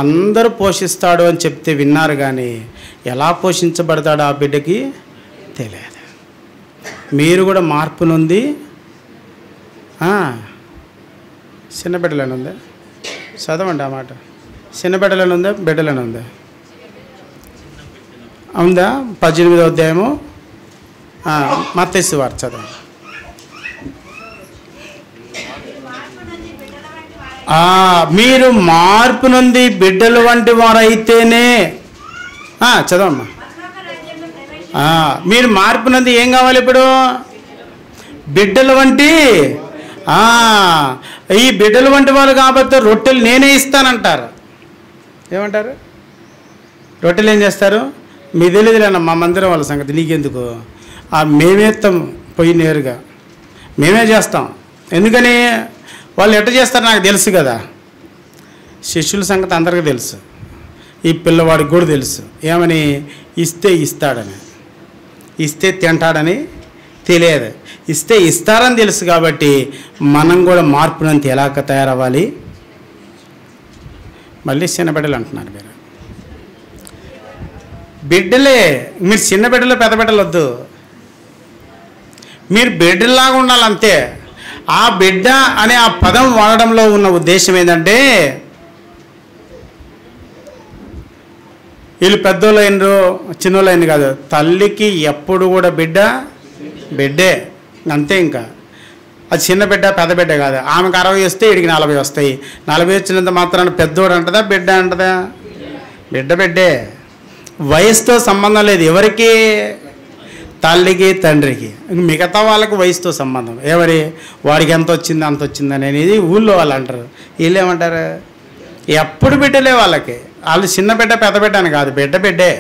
అందరూ పోషిస్తాడు అని చెప్తే విన్నారు, కానీ ఎలా పోషించబడతాడో ఆ బిడ్డకి తెలియదు. మీరు కూడా మార్పు నొంది చిన్న బిడ్డలను ఉందా? చదవండి ఆ మాట. చిన్న బిడ్డలను ఉందా? బిడ్డలను ఉందా? ఉందా? 18వ అధ్యాయము మత్తయి సువార్త చదవండి. మీరు మార్పు నుండి బిడ్డలు వంటి వారైతేనే చదవమ్మా. మీరు మార్పు నుండి ఏం కావాలి? ఇప్పుడు బిడ్డలు వంటి. ఈ బిడ్డలు వంటి వాళ్ళు కాబట్టి రొట్టెలు నేనే ఇస్తానంటారు. ఏమంటారు? రొట్టెలు ఏం చేస్తారు? మీ తెలియదులేనా మా మందిరం వాళ్ళ సంగతి, నీకెందుకు? మేమేస్తాం పొయ్యి నేరుగా, మేమే చేస్తాం. ఎందుకని? వాళ్ళు ఎట్ట చేస్తారు నాకు తెలుసు కదా. శిష్యుల సంగతి అందరికీ తెలుసు, ఈ పిల్లవాడికి కూడా తెలుసు. ఏమని? ఇస్తే ఇస్తాడని, ఇస్తే తింటాడని తెలియదు, ఇస్తే ఇస్తారని తెలుసు. కాబట్టి మనం కూడా మార్పునంత ఎలా తయారవ్వాలి? మళ్ళీ చిన్న బిడ్డలు అంటున్నారు మీరు. బిడ్డలే. మీరు చిన్న బిడ్డలు పెద్ద బిడ్డలు వద్దు, మీరు బిడ్డల్లాగా ఉండాలంతే. ఆ బిడ్డ అనే ఆ పదం వాడడంలో ఉన్న ఉద్దేశం ఏంటంటే, వీళ్ళు పెద్దోళ్ళు అయినరు చిన్నోళ్ళు అయిన కాదు, తల్లికి ఎప్పుడు కూడా బిడ్డే అంతే. ఇంకా అది చిన్న బిడ్డ పెద్ద బిడ్డ కాదు. ఆమెకు 60 వస్తే వీడికి 40 వస్తాయి. 40 వచ్చినంత మాత్రాన పెద్దోడు అంటదా బిడ్డ అంటదా? బిడ్డే. వయసుతో సంబంధం లేదు. ఎవరికి? తల్లికి తండ్రికి, మిగతా వాళ్ళకి వయసుతో సంబంధం. ఎవరి వాడికి ఎంత వచ్చింది అంత వచ్చింది అనేది ఊళ్ళో వాళ్ళు అంటారు. వీళ్ళు ఏమంటారు? ఎప్పుడు బిడ్డలే వాళ్ళకి. వాళ్ళు చిన్న బిడ్డ పెద్ద బిడ్డ అని కాదు, బిడ్డే.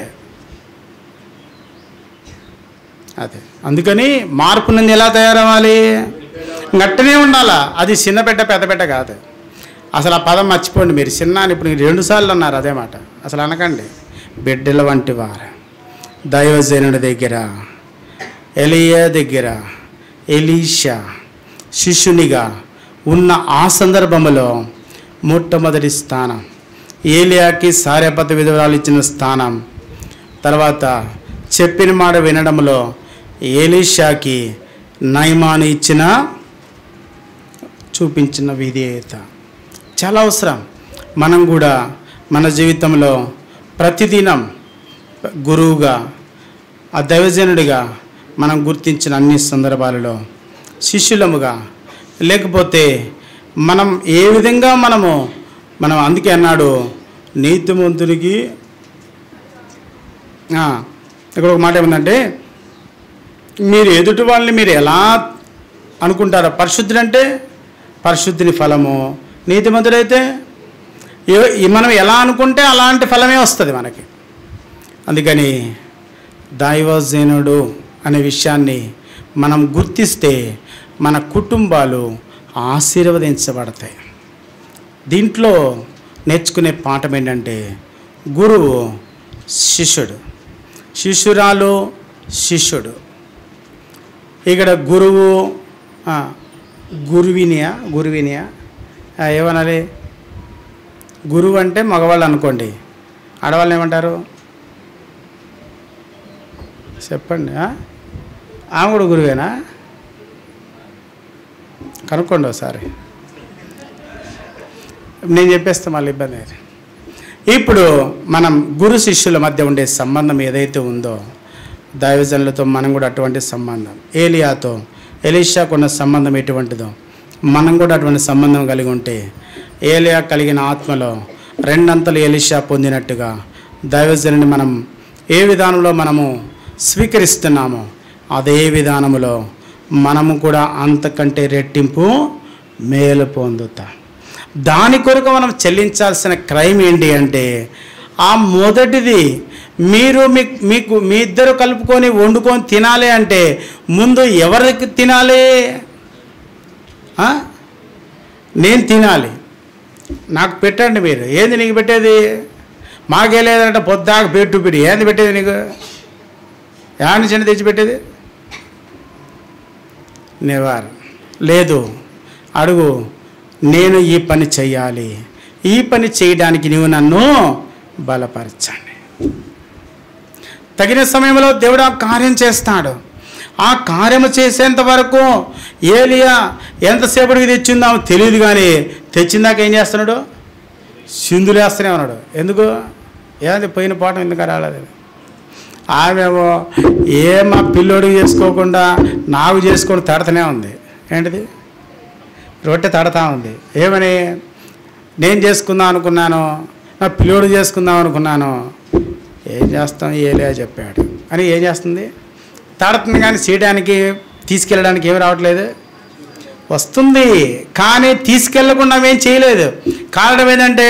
అదే అందుకని మార్పు నుండి ఎలా తయారవ్వాలి? గట్టనే ఉండాలా. అది చిన్న బిడ్డ పెద్ద బిడ్డ కాదు. అసలు ఆ పదం మర్చిపోండి మీరు. చిన్న అని ఇప్పుడు 2 సార్లు అన్నారు అదే మాట. అసలు అనకండి. బిడ్డల వంటి వారు దైవజనుడి దగ్గర, ఎలియా దగ్గర, ఎలీషా శిష్యునిగా ఉన్న ఆ సందర్భంలో మొట్టమొదటి స్థానం ఏలియాకి సారెపత విధవరాలు ఇచ్చిన స్థానం. తర్వాత చెప్పిన మాట వినడంలో ఎలీషాకి నయమాను ఇచ్చిన చూపించిన విధేయత చాలా అవసరం. మనం కూడా మన జీవితంలో ప్రతిదినం గురువుగా, ఆ దైవజనుడిగా మనం గుర్తించిన అన్ని సందర్భాలలో శిష్యులముగా, లేకపోతే మనం ఏ విధంగా మనం అందుకే అన్నాడు నీతిమంతునికి. ఇక్కడ ఒక మాట ఏమందంటే, మీరు ఎదుటి వాళ్ళని మీరు ఎలా అనుకుంటారో, పరిశుద్ధుడంటే పరిశుద్ధిని ఫలము, నీతిమంతుడైతే మనం ఎలా అనుకుంటే అలాంటి ఫలమే వస్తుంది మనకి. అందుకని దైవజనుడు అనే విషయాన్ని మనం గుర్తిస్తే మన కుటుంబాలు ఆశీర్వదించబడతాయి. దీంట్లో నేర్చుకునే పాఠం ఏంటంటే, గురువు శిష్యుడు, శిష్యురాలు శిష్యుడు. ఇక్కడ గురువినియా ఏమనాలి? గురువు అంటే మగవాళ్ళు అనుకోండి, ఆడవాళ్ళని ఏమంటారు చెప్పండి? ఆమె కూడా గురువేనా? కనుక్కోండి ఒకసారి. నేను చెప్పేస్తే మళ్ళీ ఇబ్బంది అయితే. ఇప్పుడు మనం గురు శిష్యుల మధ్య ఉండే సంబంధం ఏదైతే ఉందో, దైవజనులతో మనం కూడా అటువంటి సంబంధం, ఏలియాతో ఎలీషాకు ఉన్న సంబంధం ఎటువంటిదో మనం కూడా అటువంటి సంబంధం కలిగి ఉంటే, ఏలియా కలిగిన ఆత్మలో 2 అంతలు ఎలీషా పొందినట్టుగా దైవజనుని మనం ఏ విధానంలో మనము స్వీకరిస్తున్నామో అదే విధానంలో మనము కూడా అంతకంటే రెట్టింపు మేలు పొందుతాం. దాని కొరకు మనం చెల్లించాల్సిన క్రైమ్ ఏంటి అంటే, ఆ మొదటిది మీకు మీ ఇద్దరు కలుపుకొని వండుకొని తినాలి అంటే ముందు ఎవరికి తినాలి? నేను తినాలి, నాకు పెట్టండి. మీరు ఏంది నీకు పెట్టేది? మాకే లేదంటే పొద్దాక పెట్టి ఏంది పెట్టేది నీకు? ఏమన్నా చిన్న తెచ్చిపెట్టేది? నివారణ లేదు. అడుగు, నేను ఈ పని చెయ్యాలి, ఈ పని చేయడానికి నీవు నన్ను బలపరచండి. తగిన సమయంలో దేవుడు ఆ కార్యం చేస్తాడు. ఆ కార్యము చేసేంత వరకు ఏలియా ఎంతసేపటికి తెచ్చిందామో తెలియదు, కానీ తెచ్చిందాక ఏం చేస్తున్నాడు? సింధులేస్తూనే ఉన్నాడు. ఎందుకు? ఏది పోయిన పాఠం ఎందుకు రాలేదు? ఆమెమో మా పిల్లోడికి చేసుకోకుండా నాకు చేసుకొని తడతనే ఉంది. ఏంటిది? రొట్టె తడతా ఉంది. ఏమని? నేను చేసుకుందాం అనుకున్నాను, నా పిల్లోడు చేసుకుందాం అనుకున్నాను. ఏం చేస్తాం? ఏలియా చెప్పాడు అని ఏం చేస్తుంది? తడుతుంది, కానీ చేయడానికి తీసుకెళ్ళడానికి ఏమి రావట్లేదు. వస్తుంది కానీ తీసుకెళ్లకుండా ఏం చేయలేదు. కారణం ఏంటంటే,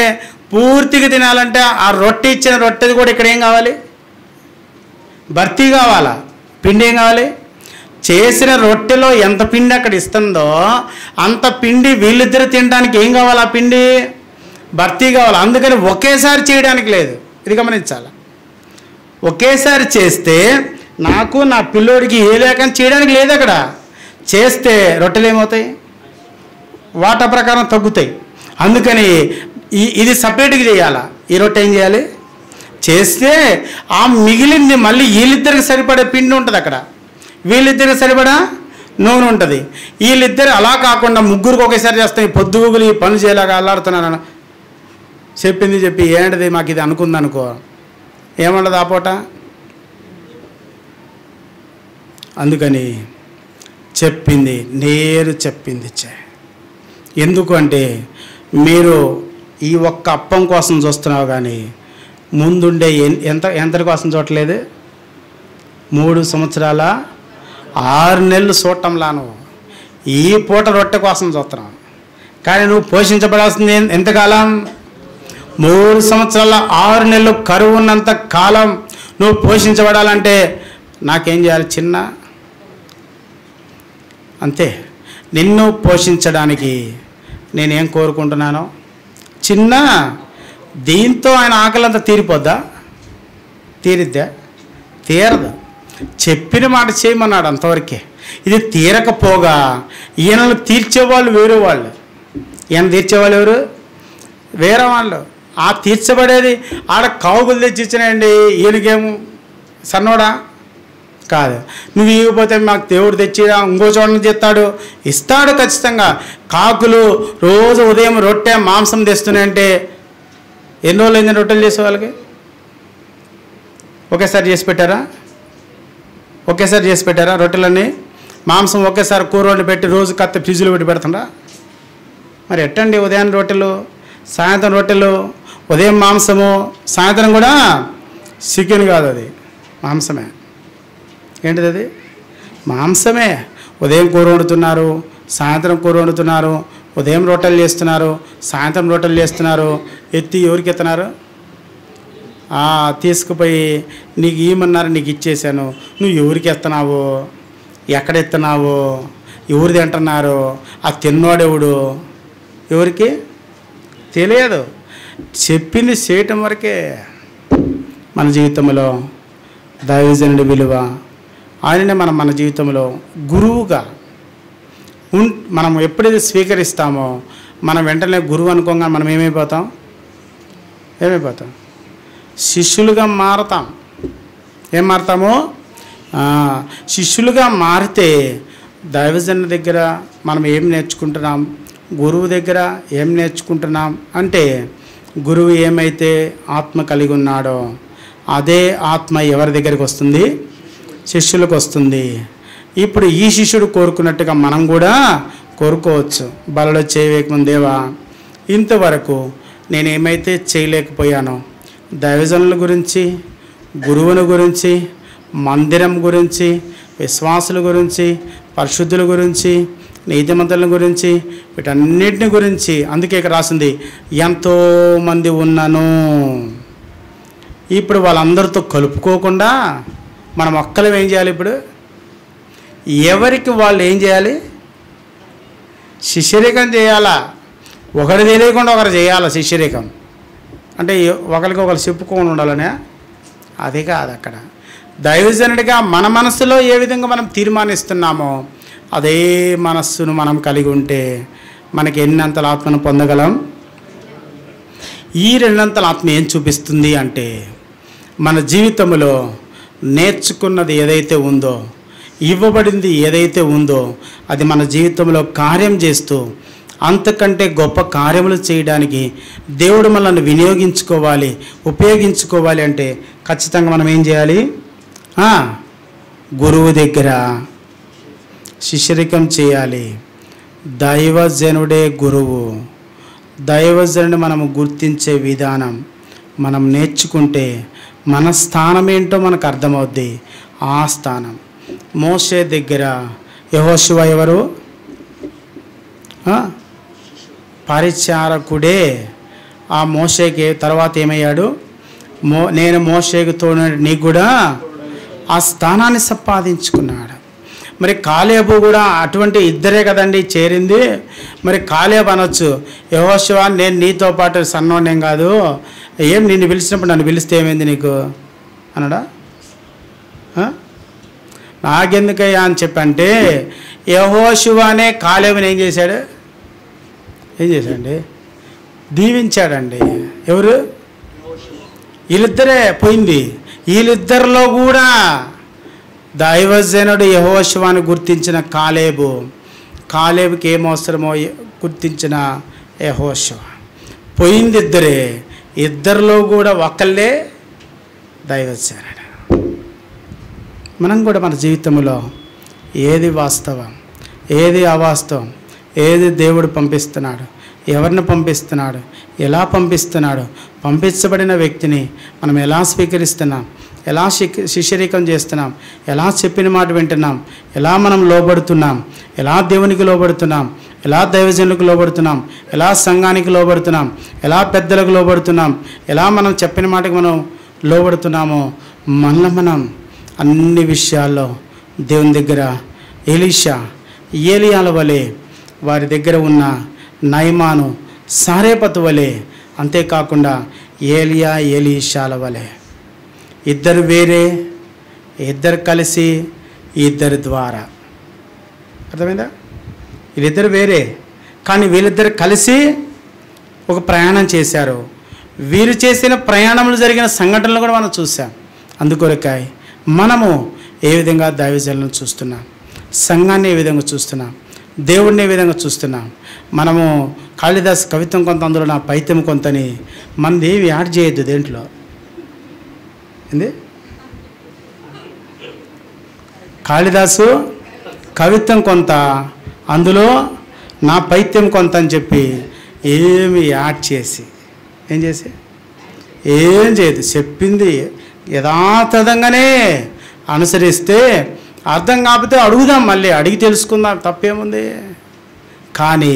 పూర్తిగా తినాలంటే ఆ రొట్టె ఇచ్చిన రొట్టెది కూడా ఇక్కడ ఏం కావాలి? భర్తీ కావాలా? పిండి ఏం కావాలి? చేసిన రొట్టెలో ఎంత పిండి అక్కడ ఇస్తుందో అంత పిండి వీళ్ళిద్దరు తినడానికి ఏం కావాలి? ఆ పిండి భర్తీ కావాలి. అందుకని ఒకేసారి చేయడానికి లేదు. ఇది గమనించాలి. ఒకేసారి చేస్తే నాకు నా పిల్లోడికి ఏ లేకని చేయడానికి లేదు. అక్కడ చేస్తే రొట్టెలు ఏమవుతాయి? వాటా ప్రకారం తగ్గుతాయి. అందుకని ఇది సపరేట్గా చేయాలా. ఈ రొట్టె ఏం చేయాలి? చేస్తే ఆ మిగిలింది మళ్ళీ వీళ్ళిద్దరికి సరిపడే పిండి ఉంటుంది అక్కడ, వీళ్ళిద్దరికి సరిపడా నూనె ఉంటుంది. వీళ్ళిద్దరు అలా కాకుండా ముగ్గురికి ఒకేసారి చేస్తాయి. పొద్దుగులు ఈ పనులు చేయలాగా అల్లాడుతున్నాను చెప్పింది చెప్పి ఏంటిది మాకు ఇది అనుకుందనుకో, ఏముండదు ఆ పూట. అందుకని చెప్పింది నేరు చెప్పింది ఎందుకు అంటే, మీరు ఈ ఒక్క అప్పం కోసం చూస్తున్నావు కానీ ముందుండే ఎంతటి కోసం చూడలేదు. 3 సంవత్సరాల 6 నెలలు చూడటంలా నువ్వు ఈ పూట రొట్టె కోసం చూస్తున్నావు. కానీ నువ్వు పోషించబడాల్సింది ఎంతకాలం? 3 సంవత్సరాల 6 నెలలు కరువు ఉన్నంత కాలం నువ్వు పోషించబడాలంటే నాకేం చేయాలి? చిన్న అంతే. నిన్ను పోషించడానికి నేనేం కోరుకుంటున్నాను? చిన్న. దీంతో ఆయన ఆకలంతా తీరిపోద్దా? తీరిద్దా? తీరదు. చెప్పిన మాట చేయమన్నాడు అంతవరకే. ఇది తీరకపోగా ఈయనను తీర్చేవాళ్ళు వేరే వాళ్ళు. ఈయన తీర్చేవాళ్ళు ఎవరు? వేరే వాళ్ళు. ఆ తీర్చబడేది ఆడ కావుగులు తెచ్చి ఇచ్చినాయండి. ఈయనకేమో సన్నోడా కాదు. నువ్వు ఇవ్వకపోతే మాకు దేవుడు తెచ్చి ఇంకో చోటను తెస్తాడు, ఇస్తాడు ఖచ్చితంగా. కాకులు రోజు ఉదయం రొట్టె మాంసం తెస్తున్నాయంటే ఎన్ని రోజులు అయింది రొట్టెలు చేసే వాళ్ళకి? ఒకేసారి చేసి పెట్టారా? ఒకేసారి చేసి పెట్టారా రొట్టెలన్నీ? మాంసం ఒకేసారి కూర వండి పెట్టి రోజు కత్తి ఫ్రిడ్జ్లో పెట్టి పెడుతుందా? మరి ఎట్టండి? ఉదయం రొట్టెలు, సాయంత్రం రొట్టెలు, ఉదయం మాంసము, సాయంత్రం కూడా చికెన్ కాదు, అది మాంసమే. ఏంటిది? అది మాంసమే. ఉదయం కూర వండుతున్నారు, సాయంత్రం కూర వండుతున్నారు, ఉదయం రొట్టెలు చేస్తున్నారు, సాయంత్రం రొట్టెలు చేస్తున్నారు. ఎత్తి ఎవరికి ఎత్తున్నారు? తీసుకుపోయి నీకు ఏమన్నారు, నీకు ఇచ్చేసాను. నువ్వు ఎవరికి ఎత్తనావు? ఎక్కడ ఎత్తున్నావు? ఎవరు తింటున్నారు? ఆ తిన్నోడెవడు? ఎవరికి తెలియదు. చెప్పింది చేయటం వరకే. మన జీవితంలో దైవజనుడి విలువ, ఆయననే మన జీవితంలో గురువుగా మనం ఎప్పుడైతే స్వీకరిస్తామో మనం వెంటనే గురువు అనుకోగా మనం ఏమైపోతాం? శిష్యులుగా మారతాం. ఏం మారతాము? శిష్యులుగా మారితే దైవజనుడి దగ్గర మనం ఏం నేర్చుకుంటున్నాం? గురువు దగ్గర ఏం నేర్చుకుంటున్నాం అంటే, గురువు ఏమైతే ఆత్మ కలిగి ఉన్నాడో అదే ఆత్మ ఎవరి దగ్గరికి వస్తుంది? శిష్యులకు వస్తుంది. ఇప్పుడు ఈ శిష్యుడు కోరుకున్నట్టుగా మనం కూడా కోరుకోవచ్చు. బలలో చేయవేయకముందు, దేవా ఇంతవరకు నేనేమైతే చేయలేకపోయానో దైవజనుల గురించి, గురువుని గురించి, మందిరం గురించి, విశ్వాసుల గురించి, పరిశుద్ధుల గురించి, నీతిమంతుల గురించి, వీటన్నిటిని గురించి, అందుకే ఇక్కడ రాసింది ఎంతోమంది ఉన్నాను. ఇప్పుడు వాళ్ళందరితో కలుపుకోకుండా మనం ఒక్కలం ఏం చేయాలి? ఇప్పుడు ఎవరికి వాళ్ళు ఏం చేయాలి? శిష్యరికం చేయాలా? ఒకరు తెలియకుండా ఒకరు చేయాలా శిష్యరికం అంటే? ఒకరికి ఒకరు చెప్పుకొని ఉండాలనే? అది కాదు. అక్కడ దైవజనుడిగా మన మనసులో ఏ విధంగా మనం తీర్మానిస్తున్నామో అదే మనస్సును మనం కలిగి ఉంటే మనకి ఎన్నంతల ఆత్మను పొందగలం? ఈ 2 అంతల ఆత్మ ఏం చూపిస్తుంది అంటే, మన జీవితంలో నేర్చుకున్నది ఏదైతే ఉందో, ఇవ్వబడింది ఏదైతే ఉందో అది మన జీవితంలో కార్యం చేస్తూ అంతకంటే గొప్ప కార్యములు చేయడానికి దేవుడు మనల్ని వినియోగించుకోవాలి, ఉపయోగించుకోవాలి అంటే ఖచ్చితంగా మనం ఏం చేయాలి? గురువు దగ్గర శిష్యరికం చేయాలి. దైవజనుడే గురువు. దైవజనుడిని మనము గుర్తించే విధానం మనం నేర్చుకుంటే మన స్థానం ఏంటో మనకు అర్థమవుద్ది. ఆ స్థానం మోషే దగ్గర యెహోషువ ఎవరు? పరిచారకుడే. ఆ మోషేకి తర్వాత ఏమయ్యాడు? నేను మోషేకు తోడు, నీకు కూడా ఆ స్థానాన్ని సంపాదించుకున్నాడు. మరి కాలేబు కూడా అటువంటి ఇద్దరే కదండి చేరింది. మరి కాలేబు అనొచ్చు, యెహోషువ నేను నీతో పాటు సన్నోడేం కాదు, ఏం నిన్ను పిలిచినప్పుడు నన్ను పిలిస్తే ఏమైంది నీకు అన్నాడా? నాకెందుకయ్యా అని చెప్పంటే, యెహోషువనే కాలేబుని ఏం చేశాడండి? దీవించాడండి. ఎవరు? వీళ్ళిద్దరే పోయింది. వీళ్ళిద్దరిలో కూడా దైవజనుడు యెహోషువను గుర్తించిన కాలేబుకి ఏం అవసరమో గుర్తించిన యెహోషువ. పోయింది ఇద్దరే. ఇద్దరిలో కూడా ఒకళ్ళే దైవజనుడు. మనం కూడా మన జీవితంలో ఏది వాస్తవం, ఏది అవాస్తవం, ఏది దేవుడు పంపిస్తున్నాడు, ఎవరిని పంపిస్తున్నాడు, ఎలా పంపిస్తున్నాడు, పంపించబడిన వ్యక్తిని మనం ఎలా స్వీకరిస్తున్నాం, ఎలా శిష్యరికం చేస్తున్నాం, ఎలా చెప్పిన మాట వింటున్నాం, ఎలా మనం లోబడుతున్నాం, ఎలా దేవునికి లోబడుతున్నాం, ఎలా దైవజనులకు లోబడుతున్నాం, ఎలా సంఘానికి లోబడుతున్నాం, ఎలా పెద్దలకు లోబడుతున్నాం, ఎలా మనం చెప్పిన మాటకి మనం లోబడుతున్నామో మనల్ని మనం అన్ని విషయాల్లో దేవుని దగ్గర ఎలీషా ఏలియాల వలె, వారి దగ్గర ఉన్న నయమాను సారేపతు వలె, అంతేకాకుండా ఏలియా ఎలీషాల వలె ఇద్దరు వేరే, ఇద్దరు కలిసి, ఇద్దరి ద్వారా. అర్థమైందా? వీళ్ళిద్దరు వేరే కానీ వీళ్ళిద్దరు కలిసి ఒక ప్రయాణం చేశారు. వీరు చేసిన ప్రయాణంలో జరిగిన సంఘటనలు కూడా మనం చూసాం. అందుకొరకాయ మనము ఏ విధంగా దైవజనులను చూస్తున్నాం, సంఘాన్ని ఏ విధంగా చూస్తున్నాం, దేవుడిని ఏ విధంగా చూస్తున్నాం. మనము కాళిదాసు కవిత్వం కొంత, అందులో నా పైత్యం కొంతని మనది ఏమి యాడ్ చేయొద్దు దేంట్లో. ఏంది? కాళిదాసు కవిత్వం కొంత, అందులో నా పైత్యం కొంత అని చెప్పి ఏమి యాడ్ చేసి ఏం చేయదు. చెప్పింది యథాతథంగానే అనుసరిస్తే, అర్థం కాకపోతే అడుగుదాం, మళ్ళీ అడిగి తెలుసుకుందాం, తప్పేముంది. కానీ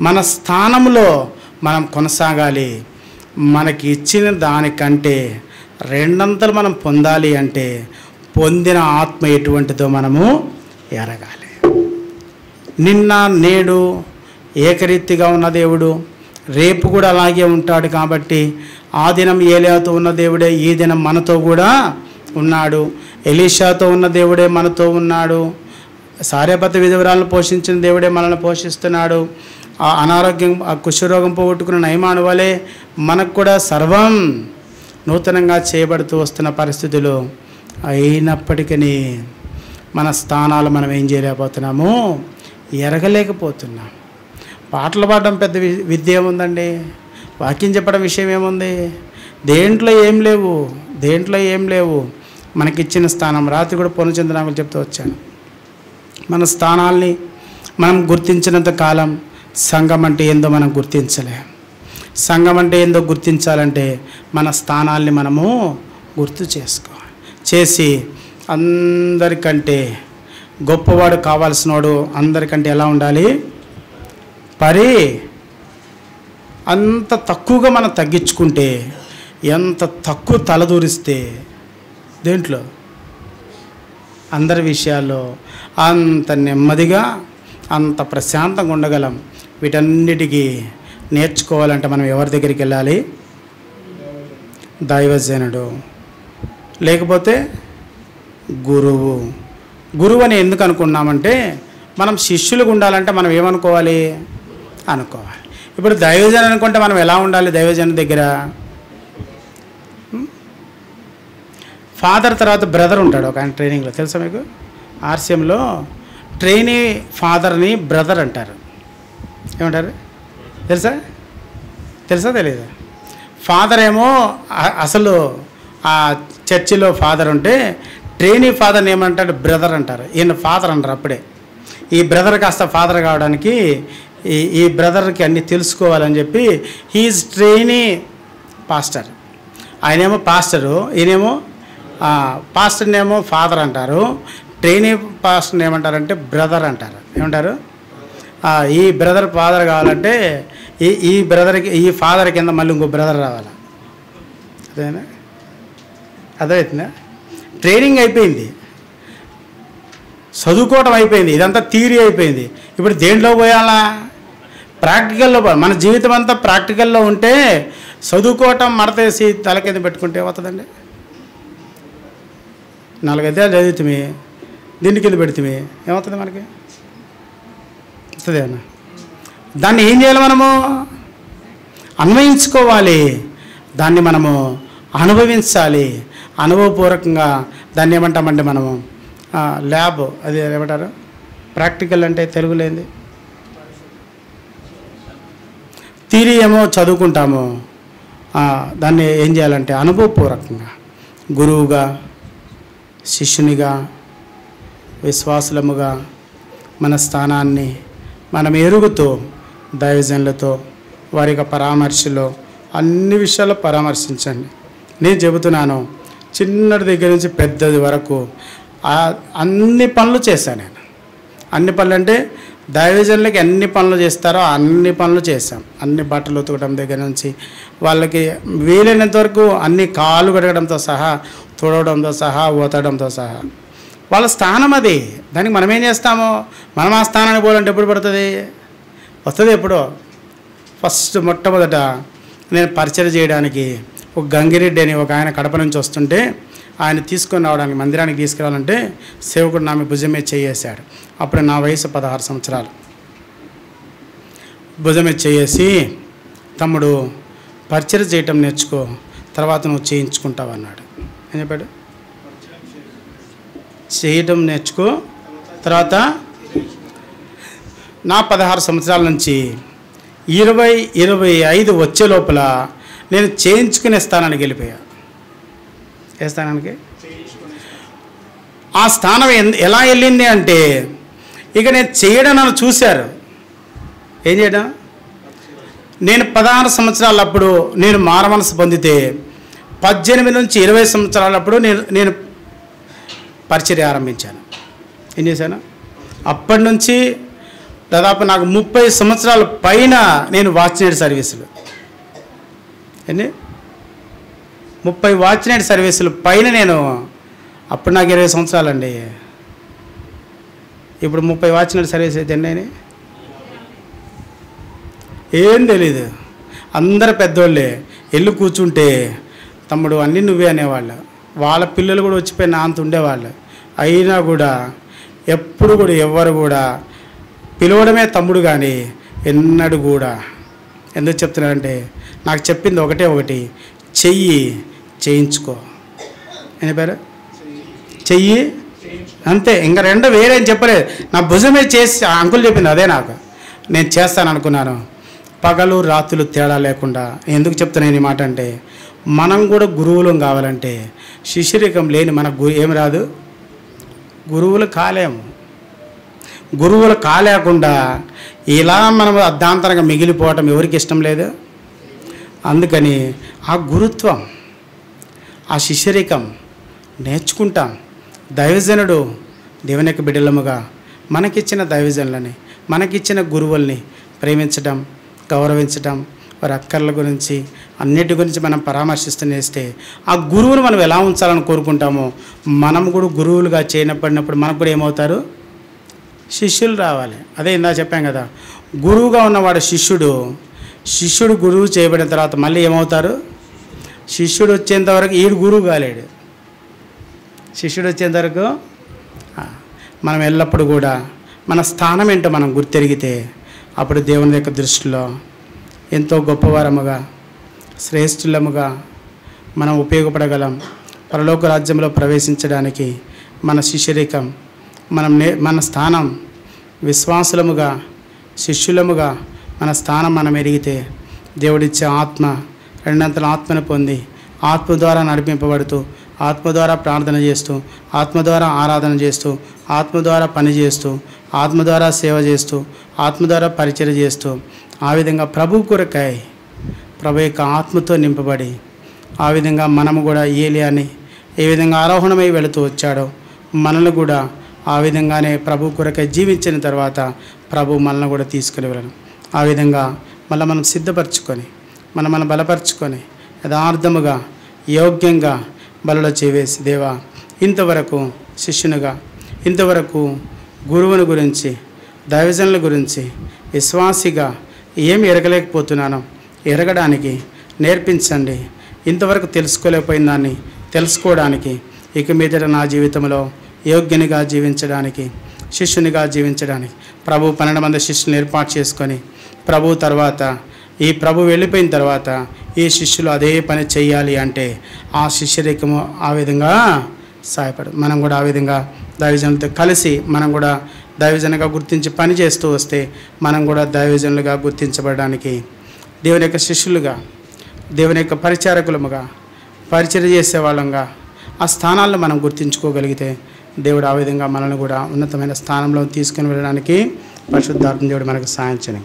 మన స్థానంలో మనం కొనసాగాలి. మనకి ఇచ్చిన దానికంటే రెండంతలు మనం పొందాలి అంటే పొందిన ఆత్మ ఎటువంటిదో మనము ఎరగాలి. నిన్న నేడు ఏకరీతిగా ఉన్న దేవుడు రేపు కూడా అలాగే ఉంటాడు. కాబట్టి ఆ దినం ఏలియాతో ఉన్న దేవుడే ఈ దినం మనతో కూడా ఉన్నాడు. ఎలీషాతో ఉన్న దేవుడే మనతో ఉన్నాడు. సారేపత విధవరాలను పోషించిన దేవుడే మనల్ని పోషిస్తున్నాడు. ఆ అనారోగ్యం, ఆ కుష్ఠరోగం పోగొట్టుకున్న నయమాను వలె మనకు కూడా సర్వం నూతనంగా చేయబడుతూ వస్తున్న పరిస్థితులు అయినప్పటికీ మన స్థానాలు మనం ఏం చేయలేకపోతున్నాము, ఎరగలేకపోతున్నాం. పాటలు పాడడం పెద్ద విద్య ఏముందండి, వాక్యం చెప్పడం విషయం ఏముంది, దేంట్లో ఏం లేవు. మనకిచ్చిన స్థానం, రాత్రి కూడా పూర్ణచంద్రనామలు చెప్తూ వచ్చాను. మన స్థానాల్ని మనం గుర్తించినంత కాలం సంఘం అంటే ఏందో మనం గుర్తించలేం. సంఘం అంటే ఏందో గుర్తించాలంటే మన స్థానాల్ని మనము గుర్తు చేసి అందరికంటే గొప్పవాడు కావాల్సినవాడు అందరికంటే ఎలా ఉండాలి, అంత తక్కువగా మనం తగ్గించుకుంటే, ఎంత తక్కువ తలదూరిస్తే దేంట్లో అందరి విషయాల్లో అంత నెమ్మదిగా, అంత ప్రశాంతంగా ఉండగలం. వీటన్నిటికీ నేర్చుకోవాలంటే మనం ఎవరి దగ్గరికి వెళ్ళాలి? దైవజనుడు, లేకపోతే గురువు అని ఎందుకు అనుకున్నామంటే, మనం శిష్యులుగా ఉండాలంటే మనం ఏమనుకోవాలి? అనుకోవాలి. ఇప్పుడు దైవజనుడు అనుకుంటే మనం ఎలా ఉండాలి? దైవజనుడి దగ్గర ఫాదర్ తర్వాత బ్రదర్ ఉంటాడు ఒక ఆయన ట్రైనింగ్లో, తెలుసా మీకు? ఆర్సీఎంలో ట్రైనీ ఫాదర్ని బ్రదర్ అంటారు. ఏమంటారు తెలుసా తెలియదా? ఫాదర్ ఏమో అసలు ఆ చర్చిలో ఫాదర్ ఉంటే, ట్రైనీ ఫాదర్ని ఏమంటాడు? బ్రదర్ అంటారు. ఈయన ఫాదర్ అంటారు. అప్పుడే ఈ బ్రదర్ కాస్త ఫాదర్ కావడానికి ఈ బ్రదర్కి అన్నీ తెలుసుకోవాలని చెప్పి హీఈస్ ట్రైనీ పాస్టర్. ఆయనేమో పాస్టరు, ఈయనేమో పాస్టర్నేమో ఫాదర్ అంటారు. ట్రైనీ పాస్టర్ని ఏమంటారంటే బ్రదర్ అంటారు. ఏమంటారు? ఈ బ్రదర్ ఫాదర్ కావాలంటే ఈ బ్రదర్కి, ఈ ఫాదర్ కింద మళ్ళీ ఇంకో బ్రదర్ రావాలి. అదేనా? అర్థమవుతుందా? ట్రైనింగ్ అయిపోయింది, చదువుకోవటం అయిపోయింది, ఇదంతా థియరీ అయిపోయింది. ఇప్పుడు దేంట్లో పోయాలా? ప్రాక్టికల్లో. మన జీవితం అంతా ప్రాక్టికల్లో ఉంటే, చదువుకోవటం మడతేసి తల కింద పెట్టుకుంటే ఏమవుతుందండి? 4 అధ్యాయాలు చదువుతామే, దీని కింద పెడుతుంది, ఏమవుతుంది మనకి? వస్తుంది అన్న. దాన్ని ఏం చేయాలి? మనము అన్వయించుకోవాలి, దాన్ని మనము అనుభవించాలి. అనుభవపూర్వకంగా దాన్ని ఏమంటామంటే మనము ల్యాబ్, అది ఏమంటారు? ప్రాక్టికల్ అంటే తెలుగులేంది? థియరీ ఏమో చదువుకుంటాము, దాన్ని ఏం చేయాలంటే అనుభవపూర్వకంగా గురువుగా, శిష్యునిగా, విశ్వాసులముగా మన స్థానాన్ని మనం ఎరుగుతూ దైవజనులతో వారి యొక్క పరామర్శలో అన్ని విషయాల్లో పరామర్శించండి. నేను చెబుతున్నాను, చిన్నటి దగ్గర నుంచి పెద్దది వరకు అన్ని పనులు చేశాను నేను. అన్ని పనులు అంటే దైవజనులకి ఎన్ని పనులు చేస్తారో అన్ని పనులు చేశాం. అన్ని బట్టలు ఉతకడం దగ్గర నుంచి వాళ్ళకి వీలైనంత వరకు అన్ని కాళ్ళు కడగడంతో సహా, తుడవడంతో సహా, ఊతడంతో సహా. వాళ్ళ స్థానం అది. దానికి మనం ఏం చేస్తామో, మనం ఆ స్థానానికి పోవాలంటే ఎప్పుడు పడుతుంది? వస్తుంది ఎప్పుడో. ఫస్ట్ మొట్టమొదట నేను పరిచయం చేయడానికి ఒక గంగిరెడ్డి అని ఒక ఆయన కడప నుంచి వస్తుంటే ఆయన తీసుకొని రావడానికి మందిరానికి తీసుకురావాలంటే సేవకుడు నా భుజమే చేయేశాడు. అప్పుడు నా వయసు 16 సంవత్సరాలు. భుజమే చేసి, తమ్ముడు పరిచయం చేయటం నేర్చుకో, తర్వాత నువ్వు చేయించుకుంటావు అన్నాడు. ఏం చెప్పాడు? చేయటం నేర్చుకో, తర్వాత. నా 16 సంవత్సరాల నుంచి 20-25 వచ్చే లోపల నేను చేయించుకునే స్థానానికి వెళ్ళిపోయా. ఏ స్థానానికి? ఆ స్థానం ఎలా వెళ్ళింది అంటే, ఇక నేను చేయడం నన్ను చూశారు. ఏం చేయడం? నేను 16 సంవత్సరాలప్పుడు నేను మారమనసు పొందితే 18 నుంచి 20 సంవత్సరాలప్పుడు నేను పరిచర్య ఆరంభించాను. ఏం చేశాను? అప్పటి నుంచి దాదాపు నాకు 30 సంవత్సరాల పైన నేను వాచ్నైట్ సర్వీసులు, ఎన్ని 30 వాచ్నైట్ సర్వీసులు పైన నేను. అప్పుడు నాకు 20 సంవత్సరాలండి. ఇప్పుడు 30 వాచ్నైట్ సర్వీస్ అయితే ఎన్నైనా ఏం తెలీదు. అందరు పెద్దోళ్ళే. వెళ్ళి కూర్చుంటే తమ్ముడు అన్నీ నువ్వే అనేవాళ్ళు. వాళ్ళ పిల్లలు కూడా వచ్చిపోయి నా అంత ఉండేవాళ్ళు. అయినా కూడా ఎప్పుడు కూడా ఎవ్వరు కూడా పిలవడమే తమ్ముడు కానీ ఎన్నడూ కూడా. ఎందుకు చెప్తున్నారంటే నాకు చెప్పింది ఒకటి, చెయ్యి చేయించుకో. ఏం చెప్పారు? చెయ్యి అంతే, ఇంకా రెండు వేరేం చెప్పలేదు. నా భుజమే చేసి అంకుల్ చెప్పింది అదే. నాకు నేను చేస్తాను అనుకున్నాను. పగలు రాత్రులు తేడా లేకుండా. ఎందుకు చెప్తున్నాను ఈ మాట అంటే, మనం కూడా గురువులం కావాలంటే శిష్యరికం లేని మనకు ఏం రాదు. గురువులు కాలేము. గురువులు కాలేకుండా ఇలా మనం అర్ధాంతరంగా మిగిలిపోవటం ఎవరికి ఇష్టం లేదు. అందుకని ఆ గురుత్వం, ఆ శిష్యరికం నేర్చుకుంటాం. దైవజనుడు దేవుని యొక్క బిడ్డలముగా మనకిచ్చిన దైవజనులని, మనకిచ్చిన గురువుల్ని ప్రేమించడం, గౌరవించడం, వారి అక్కర్ల గురించి అన్నిటి గురించి మనం పరామర్శిస్తూనేస్తే ఆ గురువును మనం ఎలా ఉంచాలని కోరుకుంటామో, మనం కూడా గురువులుగా చేయనపడినప్పుడు మనకు కూడా ఏమవుతారు? శిష్యులు రావాలి. అదే ఇందా చెప్పాం కదా, గురువుగా ఉన్నవాడు శిష్యుడు గురువు చేయబడిన తర్వాత మళ్ళీ ఏమవుతారు? శిష్యుడు వచ్చేంతవరకు ఈడు గురువు కాలేడు. శిష్యుడు వచ్చేంతవరకు మనం ఎల్లప్పుడూ కూడా మన స్థానం ఏంటో మనం గుర్తెరిగితే అప్పుడు దేవుని యొక్క దృష్టిలో ఎంతో గొప్పవారముగా, శ్రేష్ఠులముగా మనం ఉపయోగపడగలం. పరలోక రాజ్యంలో ప్రవేశించడానికి మన శిష్యరికం, మన స్థానం, విశ్వాసులముగా, శిష్యులముగా మన స్థానం మనం ఎరిగితే దేవుడిచ్చే ఆత్మ, రెండంతల ఆత్మను పొంది ఆత్మ ద్వారా నడిపింపబడుతూ, ఆత్మ ద్వారా ప్రార్థన చేస్తూ, ఆత్మ ద్వారా ఆరాధన చేస్తూ, ఆత్మ ద్వారా పని చేస్తూ, ఆత్మ ద్వారా సేవ చేస్తూ, ఆత్మ ద్వారా పరిచయం చేస్తూ, ఆ విధంగా ప్రభు కొరకై ప్రభు యొక్క ఆత్మతో నింపబడి ఆ విధంగా మనము కూడా ఏలియాని ఏ విధంగా ఆరోహణమై వెళుతూ వచ్చాడో మనల్ని కూడా ఆ విధంగానే ప్రభు కొరకై జీవించిన తర్వాత ప్రభు మనల్ని కూడా తీసుకుని వెళ్ళను. ఆ విధంగా మళ్ళీ మనం సిద్ధపరచుకొని మనం బలపరచుకొని యథార్థముగా యోగ్యంగా బలలో చేవేసి, దేవా ఇంతవరకు శిష్యునిగా, ఇంతవరకు గురువుని గురించి, దైవజనుల గురించి విశ్వాసిగా ఏమి ఎరగలేకపోతున్నానో ఎరగడానికి నేర్పించండి. ఇంతవరకు తెలుసుకోలేకపోయిన దాన్ని తెలుసుకోవడానికి, ఇక మీదట నా జీవితంలో యోగ్యునిగా జీవించడానికి, శిష్యునిగా జీవించడానికి ప్రభు 12 మంది శిష్యులను ఏర్పాటు చేసుకొని, ప్రభు తర్వాత ఈ ప్రభు వెళ్ళిపోయిన తర్వాత ఈ శిష్యులు అదే పని చేయాలి అంటే ఆ శిష్యరికము ఆ విధంగా సహాయపడు. మనం కూడా ఆ విధంగా దైవజనులతో కలిసి మనం కూడా దైవజనులుగా గుర్తించి పని చేస్తూ వస్తే మనం కూడా దైవజనులుగా గుర్తించబడడానికి, దేవుని యొక్క శిష్యులుగా, దేవుని యొక్క పరిచారకులముగా, పరిచర్య చేసే వాళ్ళంగా ఆ స్థానాల్లో మనం గుర్తించుకోగలిగితే దేవుడు ఆ విధంగా మనల్ని కూడా ఉన్నతమైన స్థానంలో తీసుకుని వెళ్ళడానికి పరిశుద్ధాత్మ దేవుడు మనకు సాయం చేయను.